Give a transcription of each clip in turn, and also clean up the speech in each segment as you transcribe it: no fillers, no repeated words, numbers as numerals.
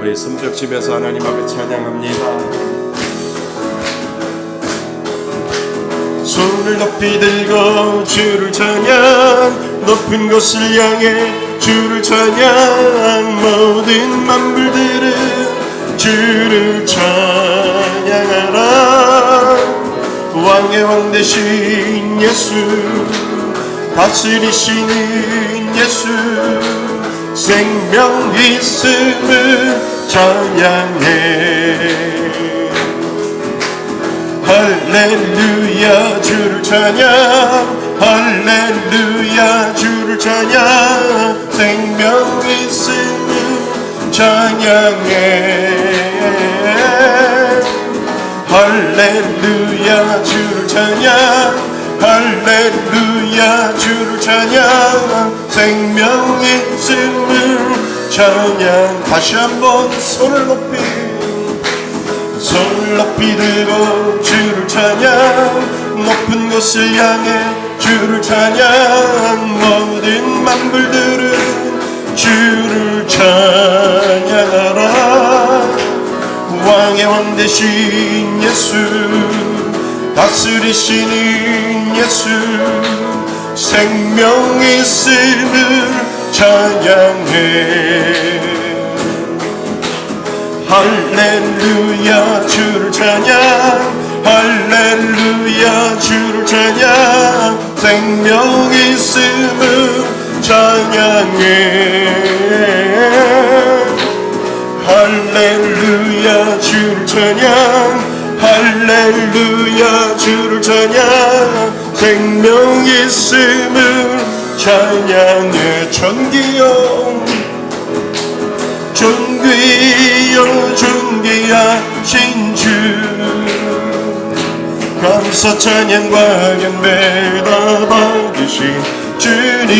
우리 손뼉치면서 하나님 앞에 찬양합니다. 손을 높이 들고 주를 찬양, 높은 곳을 향해 주를 찬양, 모든 만물들은 주를 찬양하라. 왕의 왕 되신 예수, 다스리시는 예수, 생명 있음을 찬양해. 할렐루야 주를 찬양, 할렐루야 주를 찬양, 생명 있음을 찬양해. 할렐루야 주를 찬양, 할렐루야 주를 찬양, 생명 있음을 찬양. 다시 한번 손을 높이 들고 주를 찬양, 높은 곳을 향해 주를 찬양, 모든 만물들은 주를 찬양하라. 왕의 왕 되신 예수, 다스리시는 예수, 생명 있음을 찬양해. 할렐루야 주를 찬양, 할렐루야 주를 찬양, 생명 있음을 찬양해. 할렐루야 주를 찬양, 할렐루야 주를 찬양, 생명 있음을 찬양해. 존귀여 존귀여 존귀하신 주, 감사 찬양과 경배 다 받으신 주님.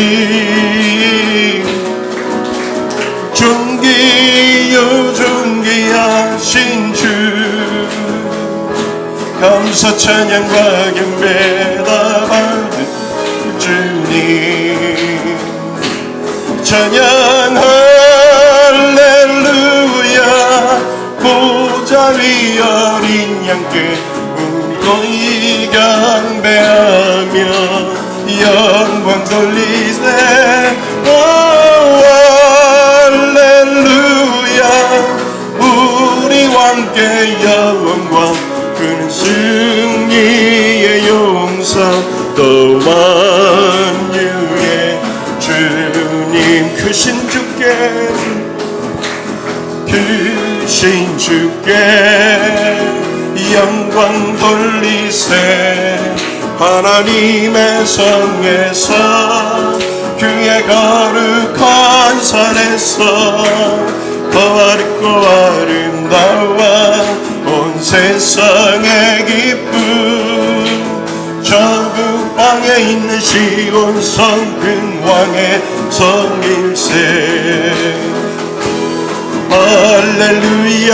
존귀여 존귀하신 주, 감사 찬양과 경배 다 받으신 주님. 찬양하 할렐루야, 보좌 위 어린 양께 우리 경배하며 영광 돌리세. 할렐루야, 우리 왕께 영광, 그는 승리의 용사 또 만유의 주님. 크신 주께, 크신 주께 영광 돌리세. 하나님의 성에서, 그의 거룩한 산에서 더 아름고 아름다워 온 세상의 기쁨. 저 북방에 있는 시온 성 근왕의 성일세. 할렐루야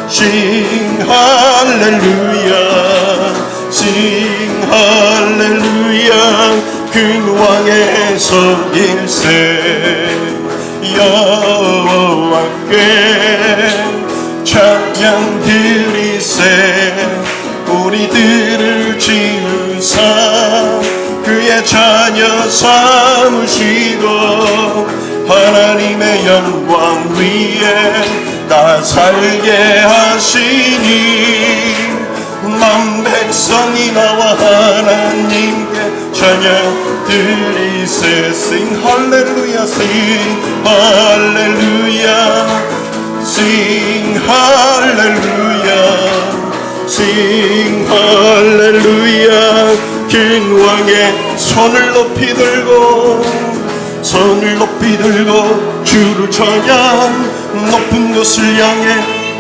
sing 할렐루야 sing 할렐루야 근왕의 성일세. 여호와께 찬양 드리세. 우리들을 지으사 그의 자녀 삼으시고 하나님의 영광 위에 나 살게 하시니 만 백성이 나와 하나님께 찬양 드리세. Sing 할렐루야 sing 할렐루야 sing 할렐루야 sing 할렐루야. 긴 왕의 손을 높이 들고 주를 찬양, 높은 곳을 향해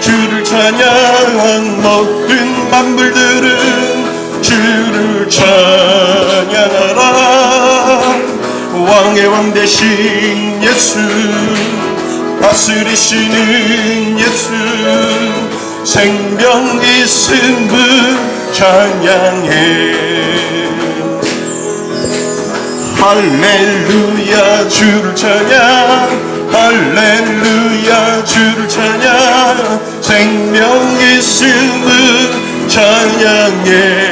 주를 찬양, 모든 만물들은 주를 찬양하라. 왕의 왕 되신 예수, 다스리시는 예수, 생명 있음을 찬양해. 할렐루야 주를 찬양, 할렐루야 주를 주를 찬양 생명 있음을 찬양해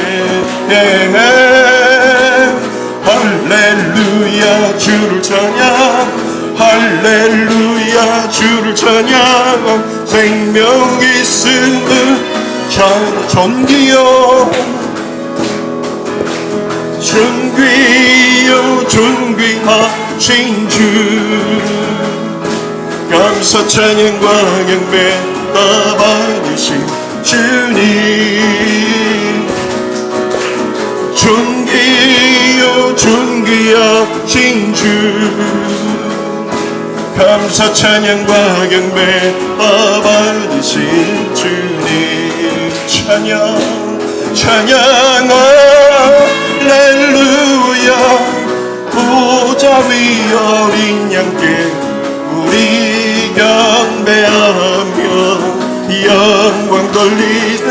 할렐루야 주를 찬양 할렐루야 주를 찬양 생명 있음을 찬양 존귀여 존귀여 존귀하신 주 감사 찬양과 경배 다 받으신 주님 존귀여 존귀하신 주 감사 찬양과 경배 다 받으신 주님 찬양 찬양 할렐루야 보좌 위 어린 양께 우리 경배하며 영광 돌리세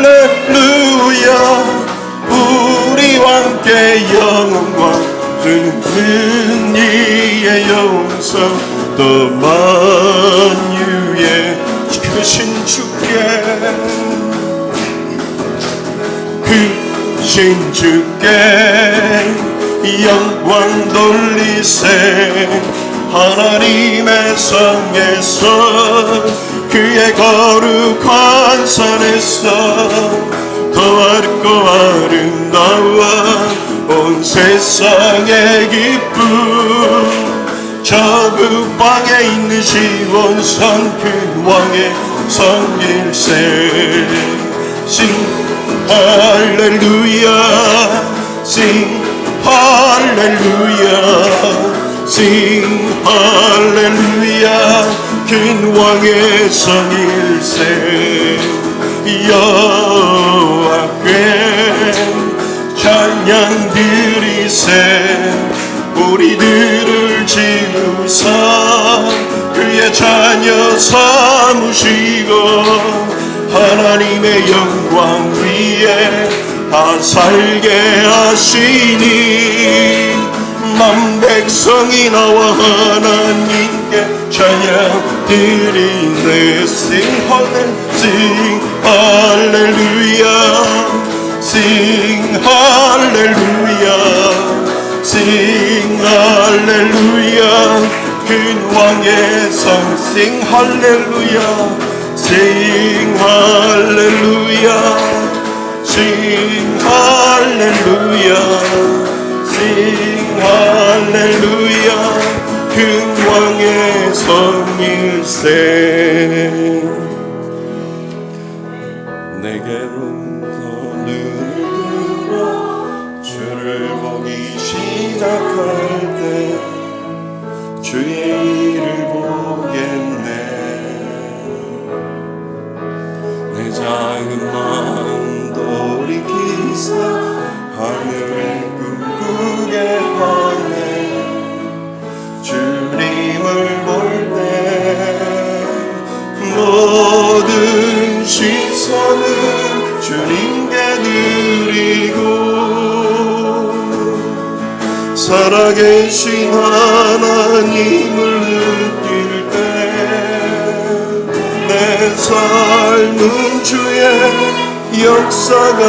할렐루야 우리와 함께 영원과 승리의 영성 또 만유의 크신 주께 크신 주께 영광 돌리세 하나님의 성에서 그의 거룩한 산에서 더 아름고 아름다워 온 세상의 기쁨 저 북방에 있는 시온산 그 왕의 성일세 Sing 할렐루야 Sing 할렐루야 Sing 할렐루야 큰 왕의 성일세 여호와께 찬양 드리세 우리들을 지으사 그의 자녀 삼으시고 하나님의 영광 위에 다 살게 하시니 만 백성이 나와 하나님께 찬양 드리네 Sing 할렐루야 Sing 할렐루야 Sing 할렐루야 큰 왕의 성 Sing 할렐루야 Sing 할렐루야 Sing 할렐루야 Sing 할렐루야 큰 왕의 성일세 내게로 눈을 들어 주를 보기 시작할 때 주의 일을 보겠네 내 작은 마음 돌이키사 하늘을 꿈꾸게 하네 주님을 볼 때 모든 시선을 주님께 드리고 살아계신 하나님을 느낄 때 내 삶은 주의 역사가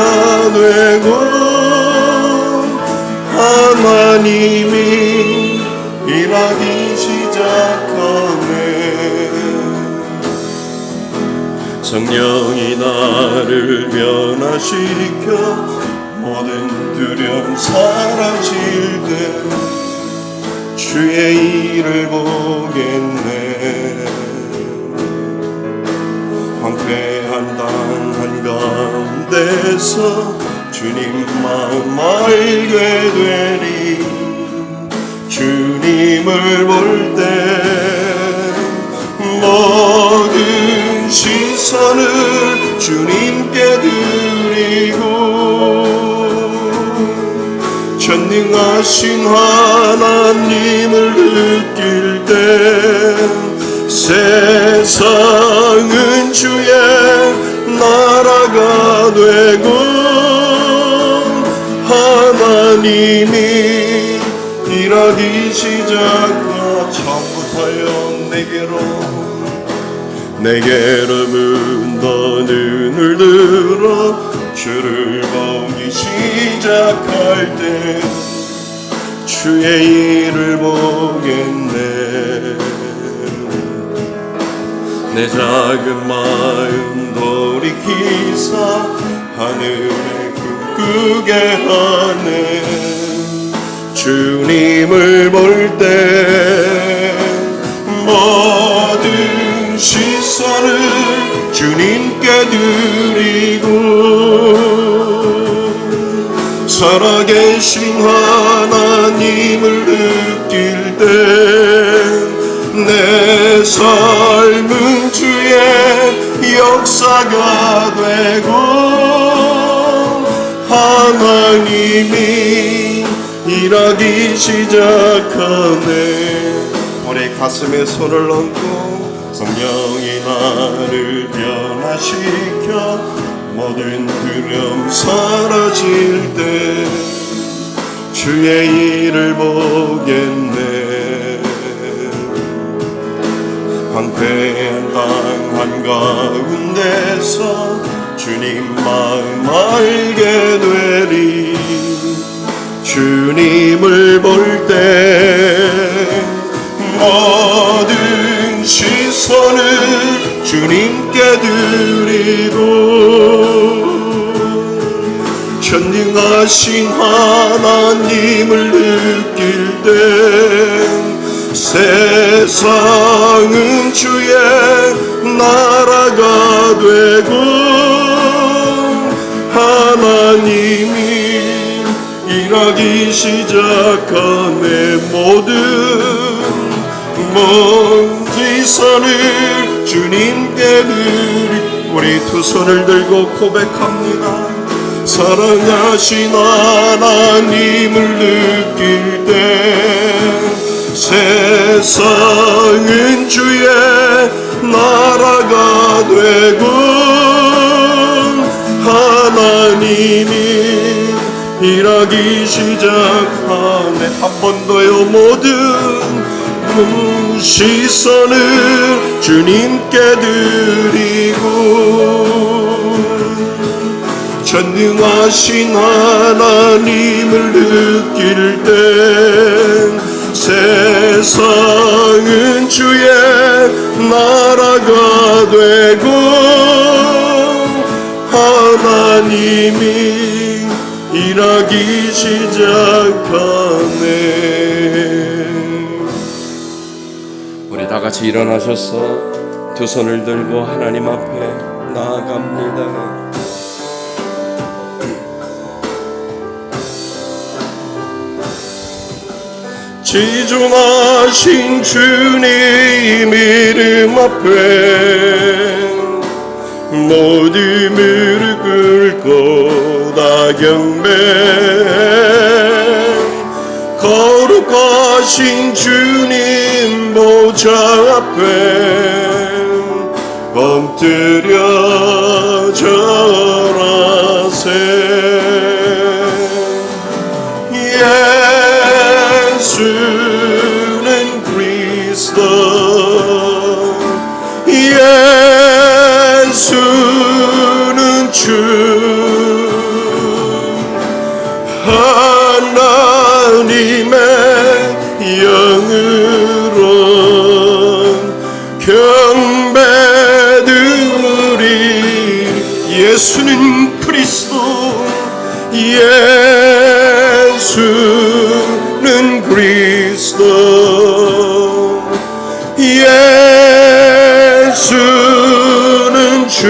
되고 하나님이 일하기 시작하네 성령이 나를 변화시켜 모든 두려움 사라질 때 주의 일을 보겠네 황폐한 땅 한가운데서 주님 마음 알게 되리 주님을 볼 때 모든 시선을 주님께 드리고 전능하신 하나님을 느낄 때 세상은 주의 나라가 되고 하나님이 일하기 시작하 처음부터 응답하여 내게로 묻는 눈을 들어 주를 보기 시작할 때 주의 일을 보겠네. 내 작은 마음 돌이키사 하늘에 꿈꾸게 하네. 주님을 볼 때 모든 시선을 주님께 드리고 살아계신 하나님을 느낄 때 내 삶은 주의 역사가 되고 하나님이 일하기 시작하네. 우리 가슴에 손을 얹고 성령이 나를 변화시켜 모든 두려움 사라질 때 주의 일을 보겠네. 황폐한 땅 한가운데서 주님 마음 알게 되리. 주님을 볼 때 모든 시선을 주님께 드리고 전능하신 하나님을 느낄 때 세상은 주의 나라가 되고 하나님이 일하기 시작하네. 모든 시선을 주님께 드리. 우리 두 손을 들고 고백합니다. 사랑하신 하나님을 느낄 때 세상은 주의 나라가 되고 하나님이 일하기 시작하네. 한 번 더요. 모든 시선을 주님께 드리고 전능하신 하나님을 느낄 때 세상은 주의 나라가 되고 하나님이 일하기 시작하네. 우리 다 같이 일어나셔서 두 손을 들고 하나님 앞에 나아갑니다. 지존하신 주님 이름 앞에 모든 무릎 꿇고 다 경배. 거룩하신 주님 보좌 앞에 엎드려 절하세. 예수는 그리스도, 예수는 주, 하나님의 영으로 경배드리. 예수는 그리스도, 예수는 그리스도, 예수는 주,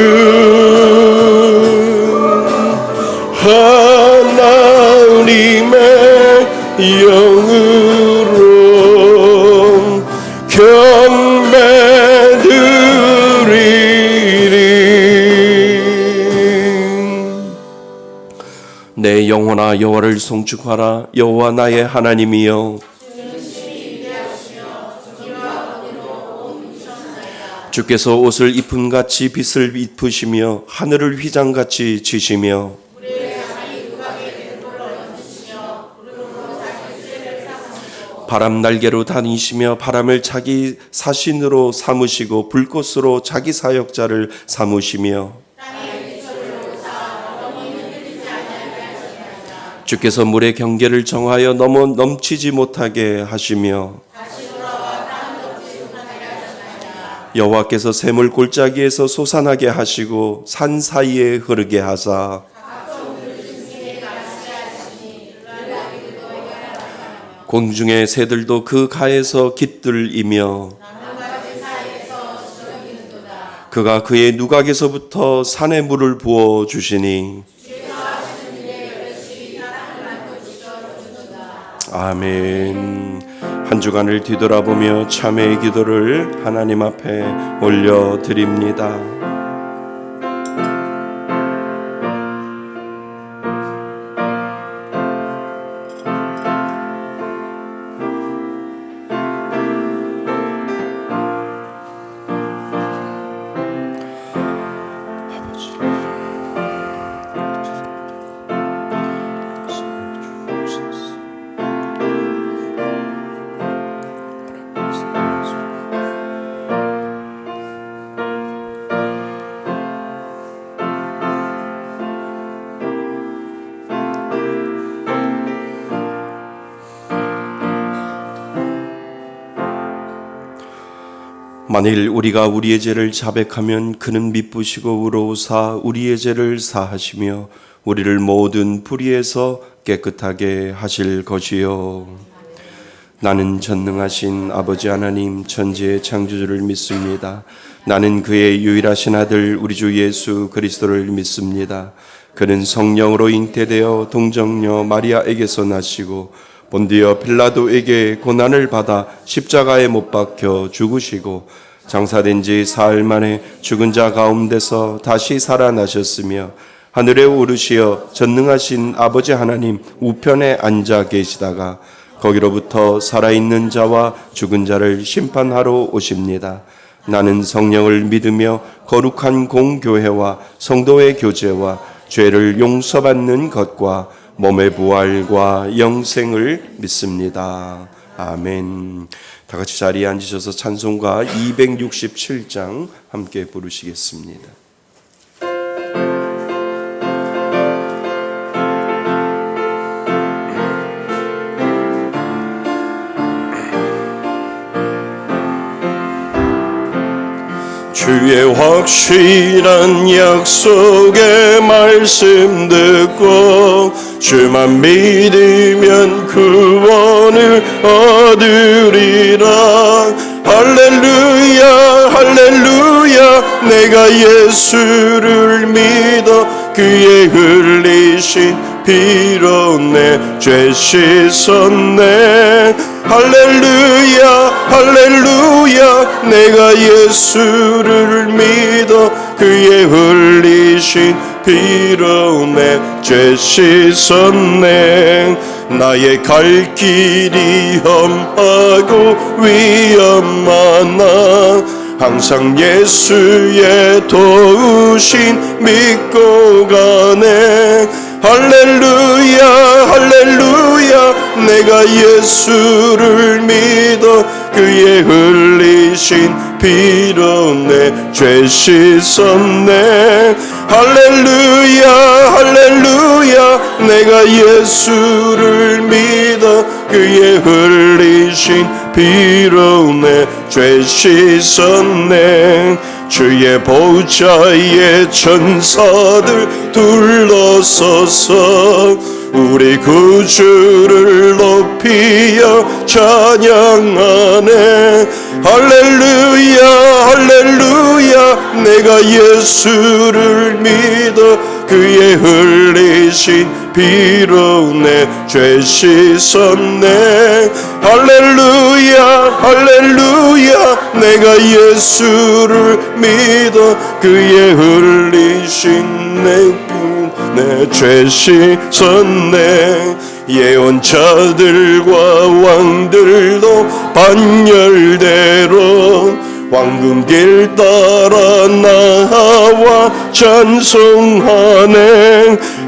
하나님의 영으로 경배드리리. 내 영혼아 여호와를 송축하라. 여호와 나의 하나님이여, 주께서 옷을 입음같이 빛을 입으시며 하늘을 휘장같이 지시며 바람 날개로 다니시며 바람을 자기 사신으로 삼으시고 불꽃으로 자기 사역자를 삼으시며 주께서 물의 경계를 정하여 넘치지 못하게 하시며 여호와께서 샘을 골짜기에서 솟아나게 하시고 산 사이에 흐르게 하사 공중의 새들도 그 가에서 깃들이며 그가 그의 누각에서부터 산에 물을 부어 주시니 아멘. 한 주간을 뒤돌아보며 참회의 기도를 하나님 앞에 올려드립니다. 만일 우리가 우리의 죄를 자백하면 그는 미쁘시고 의로우사 우리의 죄를 사하시며 우리를 모든 불의에서 깨끗하게 하실 것이요. 나는 전능하신 아버지 하나님 천지의 창조주를 믿습니다. 나는 그의 유일하신 아들 우리 주 예수 그리스도를 믿습니다. 그는 성령으로 잉태되어 동정녀 마리아에게서 나시고 본디어 빌라도에게 고난을 받아 십자가에 못 박혀 죽으시고 장사된 지 사흘 만에 죽은 자 가운데서 다시 살아나셨으며 하늘에 오르시어 전능하신 아버지 하나님 우편에 앉아 계시다가 거기로부터 살아있는 자와 죽은 자를 심판하러 오십니다. 나는 성령을 믿으며 거룩한 공교회와 성도의 교제와 죄를 용서받는 것과 몸의 부활과 영생을 믿습니다. 아멘. 다 같이 자리에 앉으셔서 찬송가 267장 함께 부르시겠습니다. 주의 확실한 약속의 말씀 듣고 주만 믿으면 구원을 얻으리라. 할렐루야 할렐루야 내가 예수를 믿어 그의 흘리신 피로 내 죄 씻었네. 할렐루야 할렐루야 내가 예수를 믿어 그의 흘리신 피로 내 죄 씻었네. 나의 갈 길이 험하고 위험하나 항상 예수의 도우신 믿고 가네. 할렐루야 할렐루야 내가 예수를 믿어 그의 흘리신 피로 내 죄 씻었네. 할렐루야 할렐루야 내가 예수를 믿어 그의 흘리신 피로 내 죄 씻었네. 주의 보좌에 천사들 둘러서서 우리 구주를 높이어 찬양하네. 할렐루야 할렐루야 내가 예수를 믿어 그의 흘리신 피로 내 죄 씻었네. 할렐루야 할렐루야 내가 예수를 믿어 그의 흘리신 내 죄 씻었네. 예언자들과 왕들도 반열대로 황금길 따라 나와 찬송하네.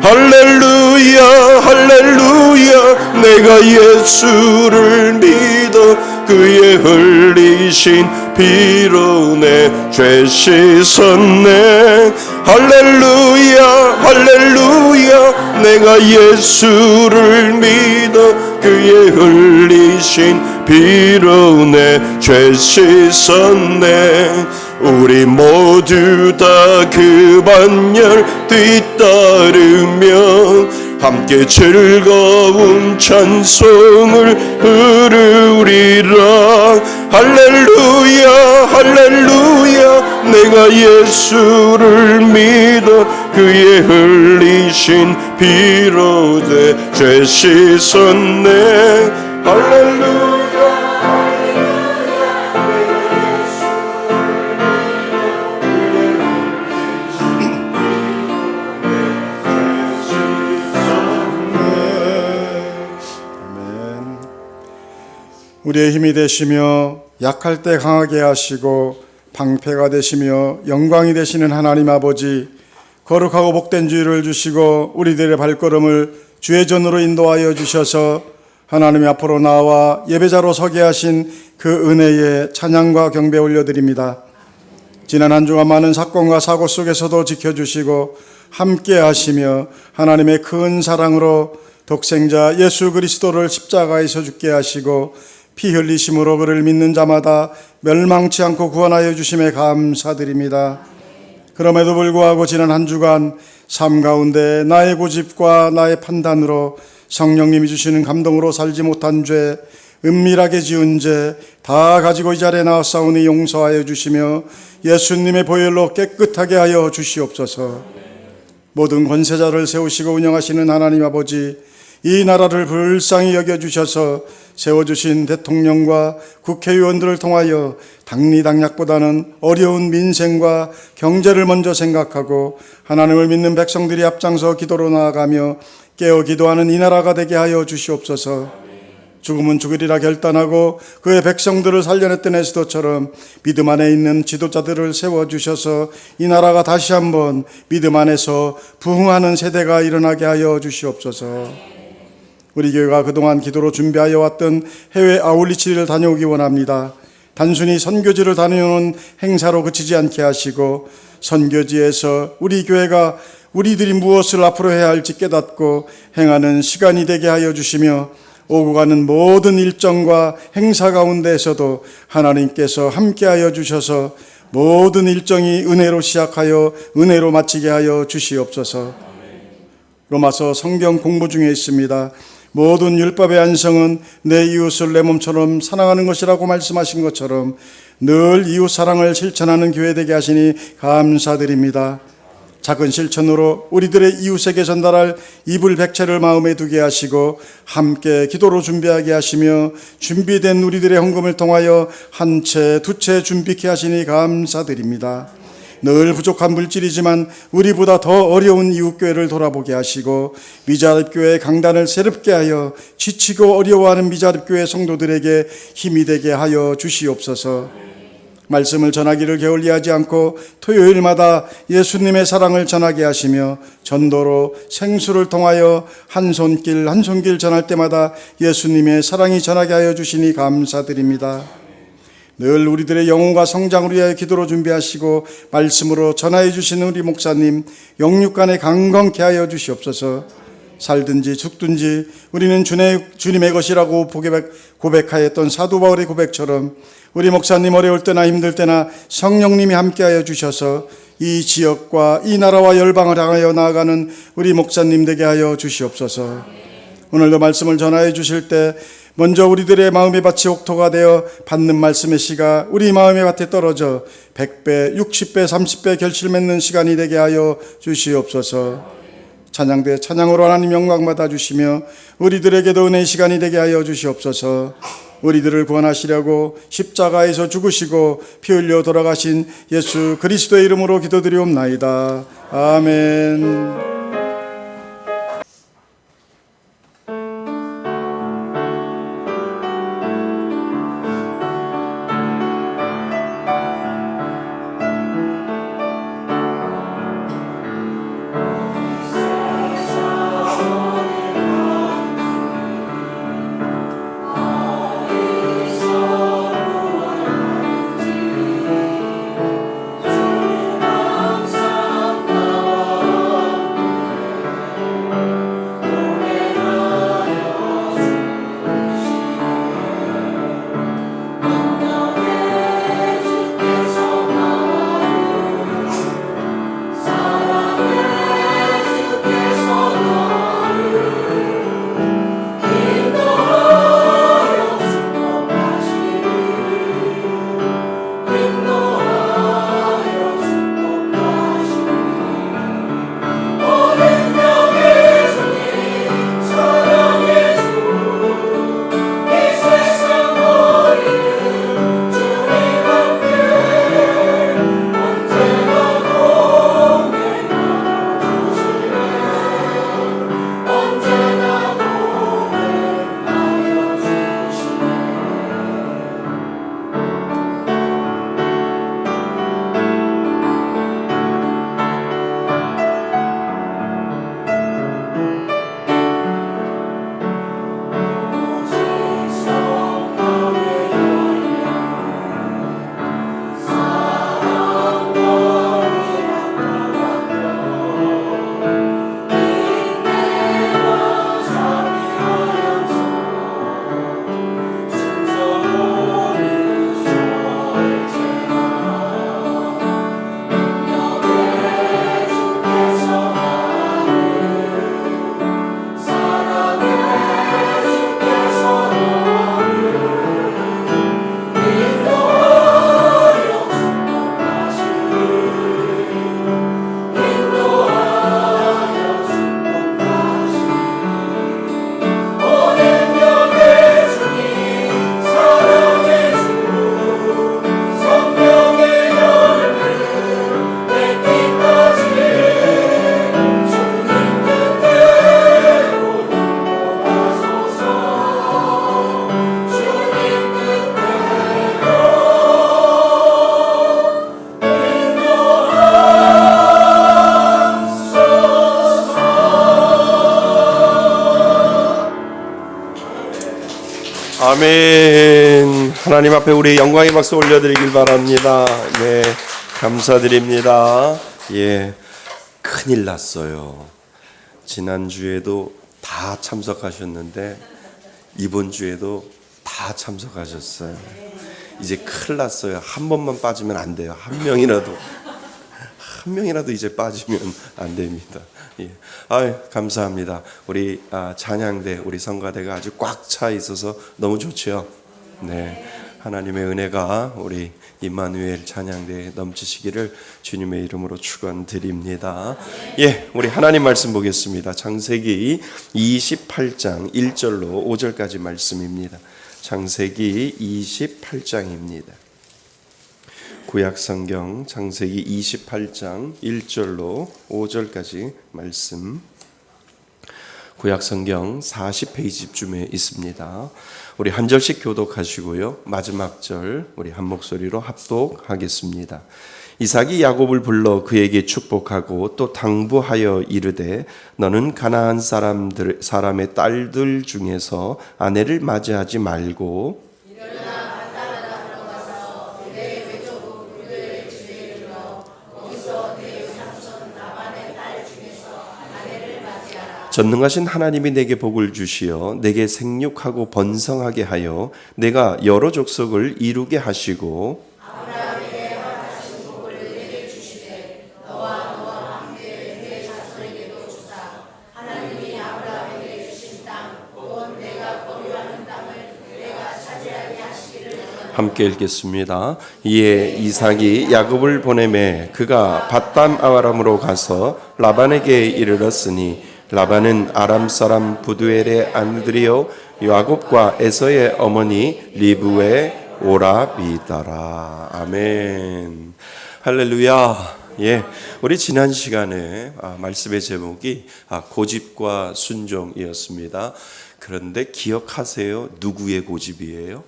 할렐루야 할렐루야 내가 예수를 믿어 그의 흘리신 피로 내 죄 씻었네. 할렐루야 할렐루야 내가 예수를 믿어 그의 흘리신 피로 내 죄 씻었네. 우리 모두 다 그 반열 뒤따르며 함께 즐거운 찬송을 부르리라. 할렐루야 할렐루야 내가 예수를 믿어 그의 흘리신 피로 내 죄 씻었네. 할렐루야 우리의 힘이 되시며 약할 때 강하게 하시고 방패가 되시며 영광이 되시는 하나님 아버지, 거룩하고 복된 주일을 주시고 우리들의 발걸음을 주의 전으로 인도하여 주셔서 하나님 앞으로 나와 예배자로 서게 하신 그 은혜에 찬양과 경배 올려드립니다. 지난 한 주간 많은 사건과 사고 속에서도 지켜주시고 함께 하시며 하나님의 큰 사랑으로 독생자 예수 그리스도를 십자가에서 죽게 하시고 피 흘리심으로 그를 믿는 자마다 멸망치 않고 구원하여 주심에 감사드립니다. 그럼에도 불구하고 지난 한 주간 삶 가운데 나의 고집과 나의 판단으로 성령님이 주시는 감동으로 살지 못한 죄, 은밀하게 지은 죄 다 가지고 이 자리에 나왔사오니 용서하여 주시며 예수님의 보혈로 깨끗하게 하여 주시옵소서. 모든 권세자를 세우시고 운영하시는 하나님 아버지, 이 나라를 불쌍히 여겨주셔서 세워주신 대통령과 국회의원들을 통하여 당리당략보다는 어려운 민생과 경제를 먼저 생각하고 하나님을 믿는 백성들이 앞장서 기도로 나아가며 깨어 기도하는 이 나라가 되게 하여 주시옵소서. 죽음은 죽으리라 결단하고 그의 백성들을 살려냈던 에스더처럼 믿음 안에 있는 지도자들을 세워주셔서 이 나라가 다시 한번 믿음 안에서 부흥하는 세대가 일어나게 하여 주시옵소서. 우리 교회가 그동안 기도로 준비하여 왔던 해외 아울리치를 다녀오기 원합니다. 단순히 선교지를 다녀오는 행사로 그치지 않게 하시고 선교지에서 우리 교회가 우리들이 무엇을 앞으로 해야 할지 깨닫고 행하는 시간이 되게 하여 주시며 오고 가는 모든 일정과 행사 가운데에서도 하나님께서 함께하여 주셔서 모든 일정이 은혜로 시작하여 은혜로 마치게 하여 주시옵소서. 로마서 성경 공부 중에 있습니다. 모든 율법의 안성은 내 이웃을 내 몸처럼 사랑하는 것이라고 말씀하신 것처럼 늘 이웃 사랑을 실천하는 교회 되게 하시니 감사드립니다. 작은 실천으로 우리들의 이웃에게 전달할 이불 백채를 마음에 두게 하시고 함께 기도로 준비하게 하시며 준비된 우리들의 헌금을 통하여 한 채, 두 채 준비케 하시니 감사드립니다. 늘 부족한 물질이지만 우리보다 더 어려운 이웃교회를 돌아보게 하시고 미자립교회의 강단을 새롭게 하여 지치고 어려워하는 미자립교회 성도들에게 힘이 되게 하여 주시옵소서. 말씀을 전하기를 게을리하지 않고 토요일마다 예수님의 사랑을 전하게 하시며 전도로 생수를 통하여 한 손길 한 손길 전할 때마다 예수님의 사랑이 전하게 하여 주시니 감사드립니다. 늘 우리들의 영혼과 성장을 위하여 기도로 준비하시고 말씀으로 전하여 주시는 우리 목사님 영육간에 강건케 하여 주시옵소서. 살든지 죽든지 우리는 주님의 것이라고 고백하였던 사도 바울의 고백처럼 우리 목사님 어려울 때나 힘들 때나 성령님이 함께하여 주셔서 이 지역과 이 나라와 열방을 향하여 나아가는 우리 목사님 되게 하여 주시옵소서. 오늘도 말씀을 전하여 주실 때 먼저 우리들의 마음의 밭이 옥토가 되어 받는 말씀의 씨가 우리 마음의 밭에 떨어져 100배, 60배, 30배 결실 맺는 시간이 되게 하여 주시옵소서. 찬양대 찬양으로 하나님 영광 받아주시며 우리들에게도 은혜의 시간이 되게 하여 주시옵소서. 우리들을 구원하시려고 십자가에서 죽으시고 피 흘려 돌아가신 예수 그리스도의 이름으로 기도드리옵나이다. 아멘. 아멘. 하나님 앞에 우리 영광의 박수 올려드리길 바랍니다. 네, 감사드립니다. 예, 큰일 났어요. 지난주에도 다 참석하셨는데 이번 주에도 다 참석하셨어요. 이제 큰일 났어요. 한 번만 빠지면 안 돼요. 한 명이라도 이제 빠지면 안 됩니다. 예. 감사합니다. 우리 찬양대, 우리 성가대가 아주 꽉 차 있어서 너무 좋죠. 네, 하나님의 은혜가 우리 임마누엘 찬양대에 넘치시기를 주님의 이름으로 축원드립니다. 예, 우리 하나님 말씀 보겠습니다. 창세기 28장 1절로 5절까지 말씀입니다. 창세기 28장입니다. 구약성경 창세기 28장 1절로 5절까지 말씀, 구약성경 40페이지쯤에 있습니다. 우리 한 절씩 교독하시고요, 마지막 절 우리 한 목소리로 합독하겠습니다. 이삭이 야곱을 불러 그에게 축복하고 또 당부하여 이르되 너는 가나안 사람의 딸들 중에서 아내를 맞이하지 말고 전능하신 하나님이 내게 복을 주시어 내게 생육하고 번성하게 하여 내가 여러 족속을 이루게 하시고 아브라함에게 허락하신 복을 내게 주시되 너와 함께 내 자손에게도 주사 하나님이 아브라함에게 주신 땅 곧 내가 거류하는 땅을 내가 차지하게 하시기를 함께 읽겠습니다. 이에 이삭이 야곱을 보내매 그가 밧담 아람으로 가서 라반에게 이르렀으니 라반은 아람 사람 부두엘의 아들이요 야곱과 에서의 어머니 리브의 오라비더라. 아멘. 할렐루야. 예, 우리 지난 시간에 말씀의 제목이 고집과 순종이었습니다. 그런데 기억하세요? 누구의 고집이에요?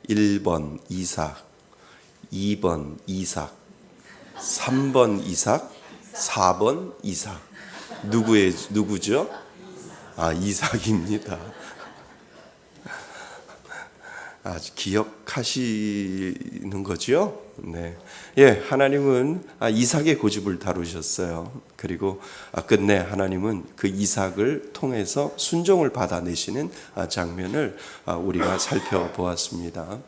1번 이삭, 2번 이삭, 3번 이삭, 4번 이삭. 누구죠? 이삭입니다. 아주 기억하시는 거죠? 네. 예, 하나님은 이삭의 고집을 다루셨어요. 그리고 끝내 하나님은 그 이삭을 통해서 순종을 받아내시는 장면을 우리가 살펴보았습니다.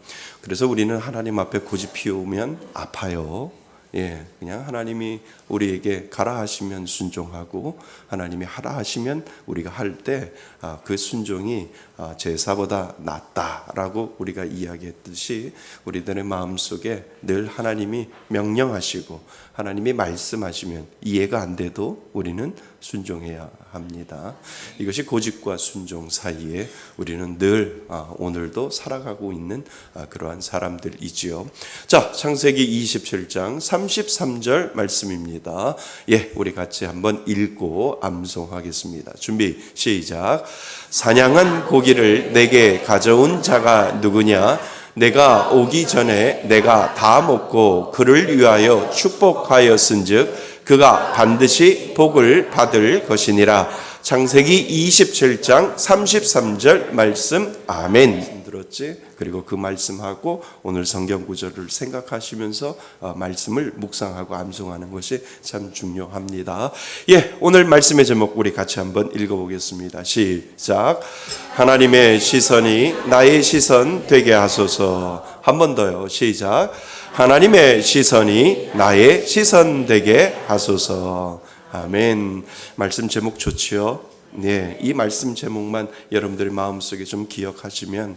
그래서 우리는 하나님 앞에 고집 피우면 아파요. 예, 그냥 하나님이 우리에게 가라 하시면 순종하고 하나님이 하라 하시면 우리가 할 때 그 순종이 제사보다 낫다라고 우리가 이야기했듯이 우리들의 마음속에 늘 하나님이 명령하시고 하나님이 말씀하시면 이해가 안 돼도 우리는 순종해야 합니다. 이것이 고집과 순종 사이에 우리는 늘 오늘도 살아가고 있는 그러한 사람들이지요. 자, 창세기 27장 33절 말씀입니다. 예, 우리 같이 한번 읽고 암송하겠습니다. 준비 시작. 사냥한 고기를 내게 가져온 자가 누구냐? 내가 오기 전에 내가 다 먹고 그를 위하여 축복하였은즉 그가 반드시 복을 받을 것이니라. 창세기 27장 33절 말씀. 아멘. 들었지? 그리고 그 말씀하고 오늘 성경 구절을 생각하시면서 말씀을 묵상하고 암송하는 것이 참 중요합니다. 예, 오늘 말씀의 제목 우리 같이 한번 읽어보겠습니다. 시작. 하나님의 시선이 나의 시선 되게 하소서. 한 번 더요. 시작. 하나님의 시선이 나의 시선 되게 하소서. 아멘. 말씀 제목 좋지요? 네, 이 말씀 제목만 여러분들의 마음속에 좀 기억하시면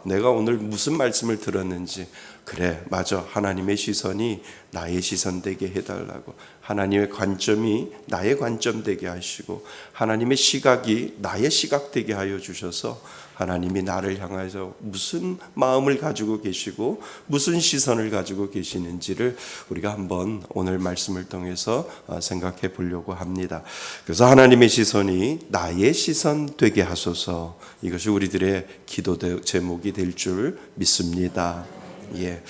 내가 오늘 무슨 말씀을 들었는지, 그래 맞아, 하나님의 시선이 나의 시선 되게 해달라고, 하나님의 관점이 나의 관점 되게 하시고 하나님의 시각이 나의 시각 되게 하여 주셔서 하나님이 나를 향해서 무슨 마음을 가지고 계시고 무슨 시선을 가지고 계시는지를 우리가 한번 오늘 말씀을 통해서 생각해 보려고 합니다. 그래서 하나님의 시선이 나의 시선 되게 하소서, 이것이 우리들의 기도 제목이 될 줄 믿습니다. 예,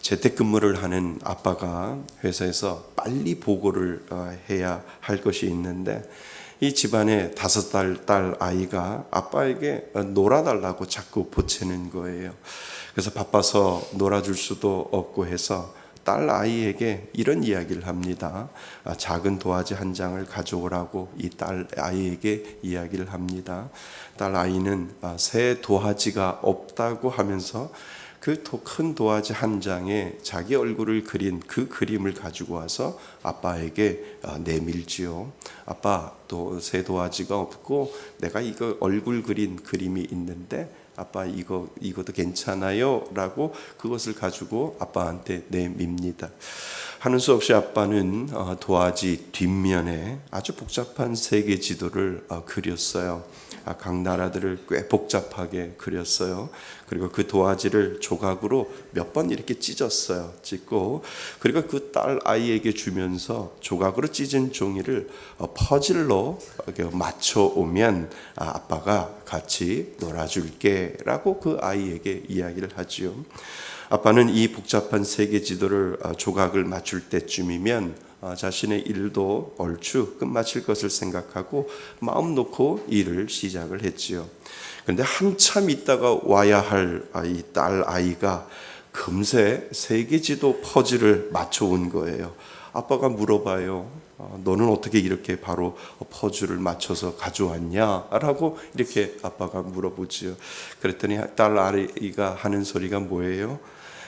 재택근무를 하는 아빠가 회사에서 빨리 보고를 해야 할 것이 있는데 이 집안의 5살 딸 아이가 아빠에게 놀아달라고 자꾸 보채는 거예요. 그래서 바빠서 놀아줄 수도 없고 해서 딸 아이에게 이런 이야기를 합니다. 작은 도화지 한 장을 가져오라고 이 딸 아이에게 이야기를 합니다. 딸 아이는 새 도화지가 없다고 하면서 그 큰 도화지 한 장에 자기 얼굴을 그린 그 그림을 가지고 와서 아빠에게 내밀지요. 아빠, 또 새 도화지가 없고 내가 이거 얼굴 그린 그림이 있는데 아빠 이것도 괜찮아요? 라고 그것을 가지고 아빠한테 내밉니다. 하는 수 없이 아빠는 도화지 뒷면에 아주 복잡한 세계 지도를 그렸어요. 각 나라들을 꽤 복잡하게 그렸어요. 그리고 그 도화지를 조각으로 몇 번 이렇게 찢었어요. 찢고 그리고 그 딸 아이에게 주면서 조각으로 찢은 종이를 퍼즐로 맞춰 오면 아빠가 같이 놀아줄게 라고 그 아이에게 이야기를 하지요. 아빠는 이 복잡한 세계 지도를 조각을 맞출 때쯤이면 자신의 일도 얼추 끝마칠 것을 생각하고 마음 놓고 일을 시작을 했지요. 그런데 한참 있다가 와야 할 이 딸 아이가 금세 세계지도 퍼즐을 맞춰온 거예요. 아빠가 물어봐요. 너는 어떻게 이렇게 바로 퍼즐을 맞춰서 가져왔냐? 라고 이렇게 아빠가 물어보지요. 그랬더니 딸 아이가 하는 소리가 뭐예요?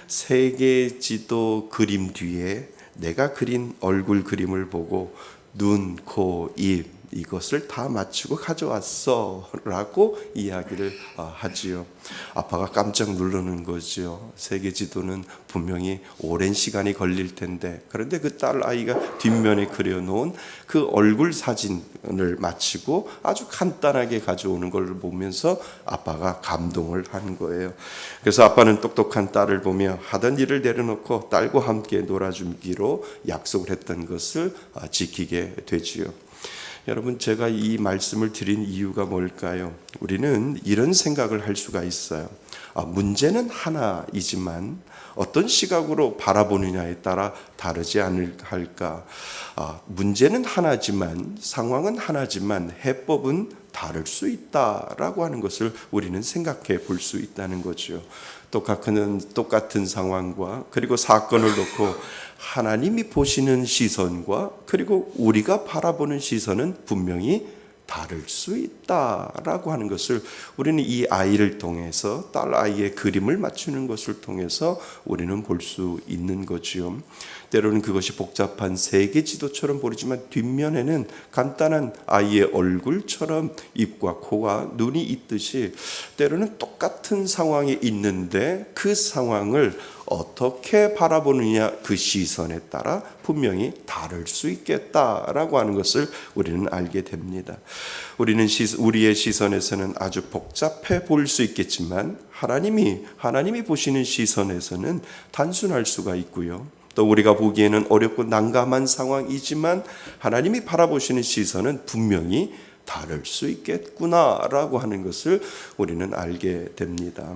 세계지도 그림 뒤에 내가 그린 얼굴 그림을 보고 눈, 코, 입 이것을 다 맞추고 가져왔어 라고 이야기를 하지요. 아빠가 깜짝 놀라는 거죠. 세계 지도는 분명히 오랜 시간이 걸릴 텐데 그런데 그 딸 아이가 뒷면에 그려놓은 그 얼굴 사진을 맞추고 아주 간단하게 가져오는 걸 보면서 아빠가 감동을 한 거예요. 그래서 아빠는 똑똑한 딸을 보며 하던 일을 내려놓고 딸과 함께 놀아주기로 약속을 했던 것을 지키게 되지요. 여러분, 제가 이 말씀을 드린 이유가 뭘까요? 우리는 이런 생각을 할 수가 있어요. 문제는 하나이지만 어떤 시각으로 바라보느냐에 따라 다르지 않을까. 문제는 하나지만 상황은 하나지만 해법은 다를 수 있다라고 하는 것을 우리는 생각해 볼 수 있다는 거죠. 똑같은 상황과 그리고 사건을 놓고 하나님이 보시는 시선과 그리고 우리가 바라보는 시선은 분명히 다를 수 있다라고 하는 것을 우리는 이 아이를 통해서 딸 아이의 그림을 맞추는 것을 통해서 우리는 볼 수 있는 거지요. 때로는 그것이 복잡한 세계 지도처럼 보이지만 뒷면에는 간단한 아이의 얼굴처럼 입과 코와 눈이 있듯이 때로는 똑같은 상황이 있는데 그 상황을 어떻게 바라보느냐 그 시선에 따라 분명히 다를 수 있겠다라고 하는 것을 우리는 알게 됩니다. 우리의 시선에서는 아주 복잡해 보일 수 있겠지만 하나님이 보시는 시선에서는 단순할 수가 있고요. 또 우리가 보기에는 어렵고 난감한 상황이지만 하나님이 바라보시는 시선은 분명히 다를 수 있겠구나라고 하는 것을 우리는 알게 됩니다.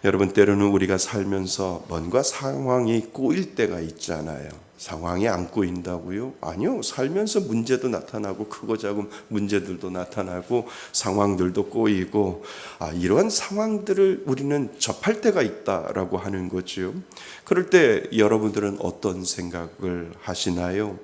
여러분, 때로는 우리가 살면서 뭔가 상황이 꼬일 때가 있잖아요. 상황이 안 꼬인다고요? 아니요. 살면서 문제도 나타나고 크고 작은 문제들도 나타나고 상황들도 꼬이고 이러한 상황들을 우리는 접할 때가 있다라고 하는 거죠. 그럴 때 여러분들은 어떤 생각을 하시나요?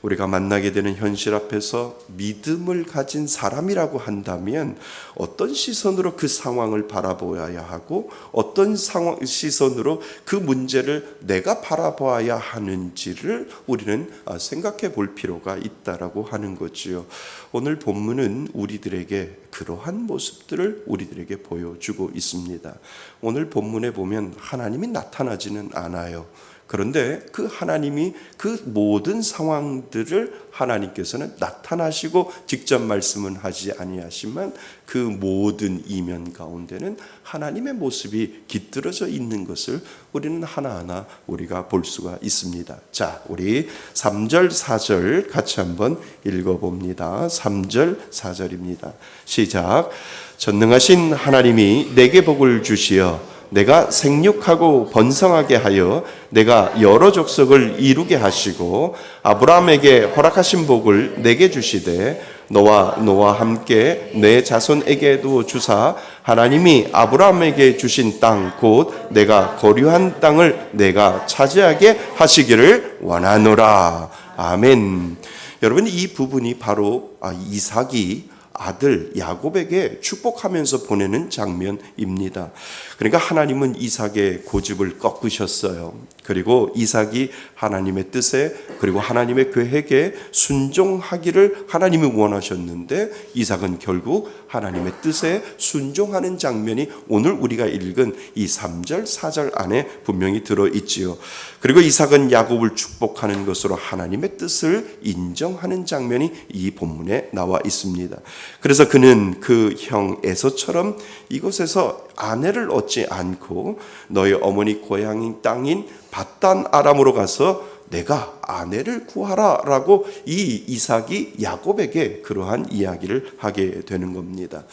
우리가 만나게 되는 현실 앞에서 믿음을 가진 사람이라고 한다면 어떤 시선으로 그 상황을 바라보아야 하고 어떤 시선으로 그 문제를 내가 바라봐야 하는지를 우리는 생각해 볼 필요가 있다라고 하는 거지요. 오늘 본문은 우리들에게 그러한 모습들을 우리들에게 보여주고 있습니다. 오늘 본문에 보면 하나님이 나타나지는 않아요. 그런데 그 하나님이 그 모든 상황들을 하나님께서는 나타나시고 직접 말씀은 하지 아니하시지만 그 모든 이면 가운데는 하나님의 모습이 깃들어져 있는 것을 우리는 하나하나 우리가 볼 수가 있습니다. 자, 우리 3절 4절 같이 한번 읽어봅니다. 3절 4절입니다. 시작. 전능하신 하나님이 내게 복을 주시어 내가 생육하고 번성하게 하여 내가 여러 족속을 이루게 하시고 아브라함에게 허락하신 복을 내게 주시되 너와 함께 내 자손에게도 주사 하나님이 아브라함에게 주신 땅 곧 내가 거류한 땅을 내가 차지하게 하시기를 원하노라. 아멘. 여러분, 이 부분이 바로 이삭이 아들 야곱에게 축복하면서 보내는 장면입니다. 그러니까 하나님은 이삭의 고집을 꺾으셨어요. 그리고 이삭이 하나님의 뜻에 그리고 하나님의 계획에 순종하기를 하나님이 원하셨는데 이삭은 결국 하나님의 뜻에 순종하는 장면이 오늘 우리가 읽은 이 3절 4절 안에 분명히 들어있지요. 그리고 이삭은 야곱을 축복하는 것으로 하나님의 뜻을 인정하는 장면이 이 본문에 나와 있습니다. 그래서 그는 그 형 에서처럼 이곳에서 아내를 얻지 않고 너희 어머니 고향인 땅인 밧단 아람으로 가서 내가 아내를 구하라 라고 이 이삭이 야곱에게 그러한 이야기를 하게 되는 겁니다.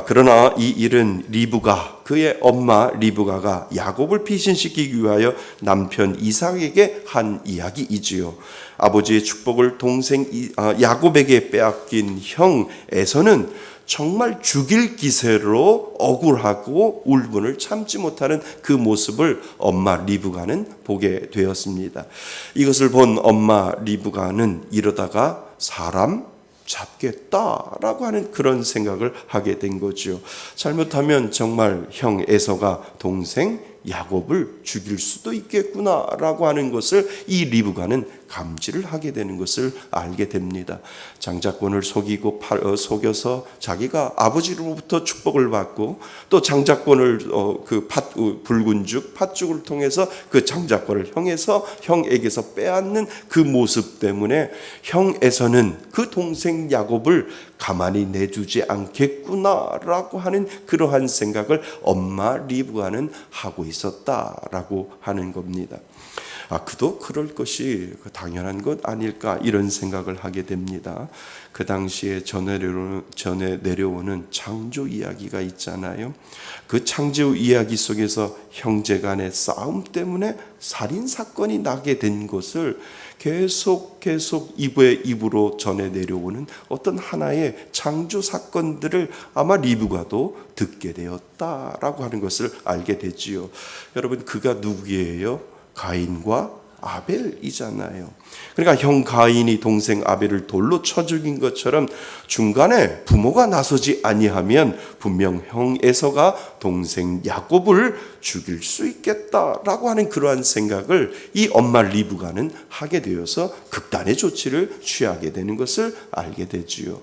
그러나 이 일은 리브가 그의 엄마 리브가가 야곱을 피신시키기 위하여 남편 이삭에게 한 이야기이지요. 아버지의 축복을 동생 야곱에게 빼앗긴 형 에서는 정말 죽일 기세로 억울하고 울분을 참지 못하는 그 모습을 엄마 리브가는 보게 되었습니다. 이것을 본 엄마 리브가는 이러다가 사람 잡겠다라고 하는 그런 생각을 하게 된 거죠. 잘못하면 정말 형 에서가 동생 야곱을 죽일 수도 있겠구나라고 하는 것을 이 리브가는 감지를 하게 되는 것을 알게 됩니다. 장자권을 속여서 자기가 아버지로부터 축복을 받고 또 장자권을 붉은 죽 팥죽을 통해서 그 장자권을 형에게서 빼앗는 그 모습 때문에 형에서는 그 동생 야곱을 가만히 내두지 않겠구나라고 하는 그러한 생각을 엄마 리브가는 하고 있었다라고 하는 겁니다. 그도 그럴 것이 당연한 것 아닐까 이런 생각을 하게 됩니다. 그 당시에 전해 내려오는 창조 이야기가 있잖아요. 그 창조 이야기 속에서 형제 간의 싸움 때문에 살인 사건이 나게 된 것을 계속 입으로 전해 내려오는 어떤 하나의 창조 사건들을 아마 리브가도 듣게 되었다라고 하는 것을 알게 되지요. 여러분, 그가 누구예요? 가인과 아벨이잖아요. 그러니까 형 가인이 동생 아벨을 돌로 쳐 죽인 것처럼 중간에 부모가 나서지 아니하면 분명 형 에서가 동생 야곱을 죽일 수 있겠다라고 하는 그러한 생각을 이 엄마 리브가는 하게 되어서 극단의 조치를 취하게 되는 것을 알게 되지요.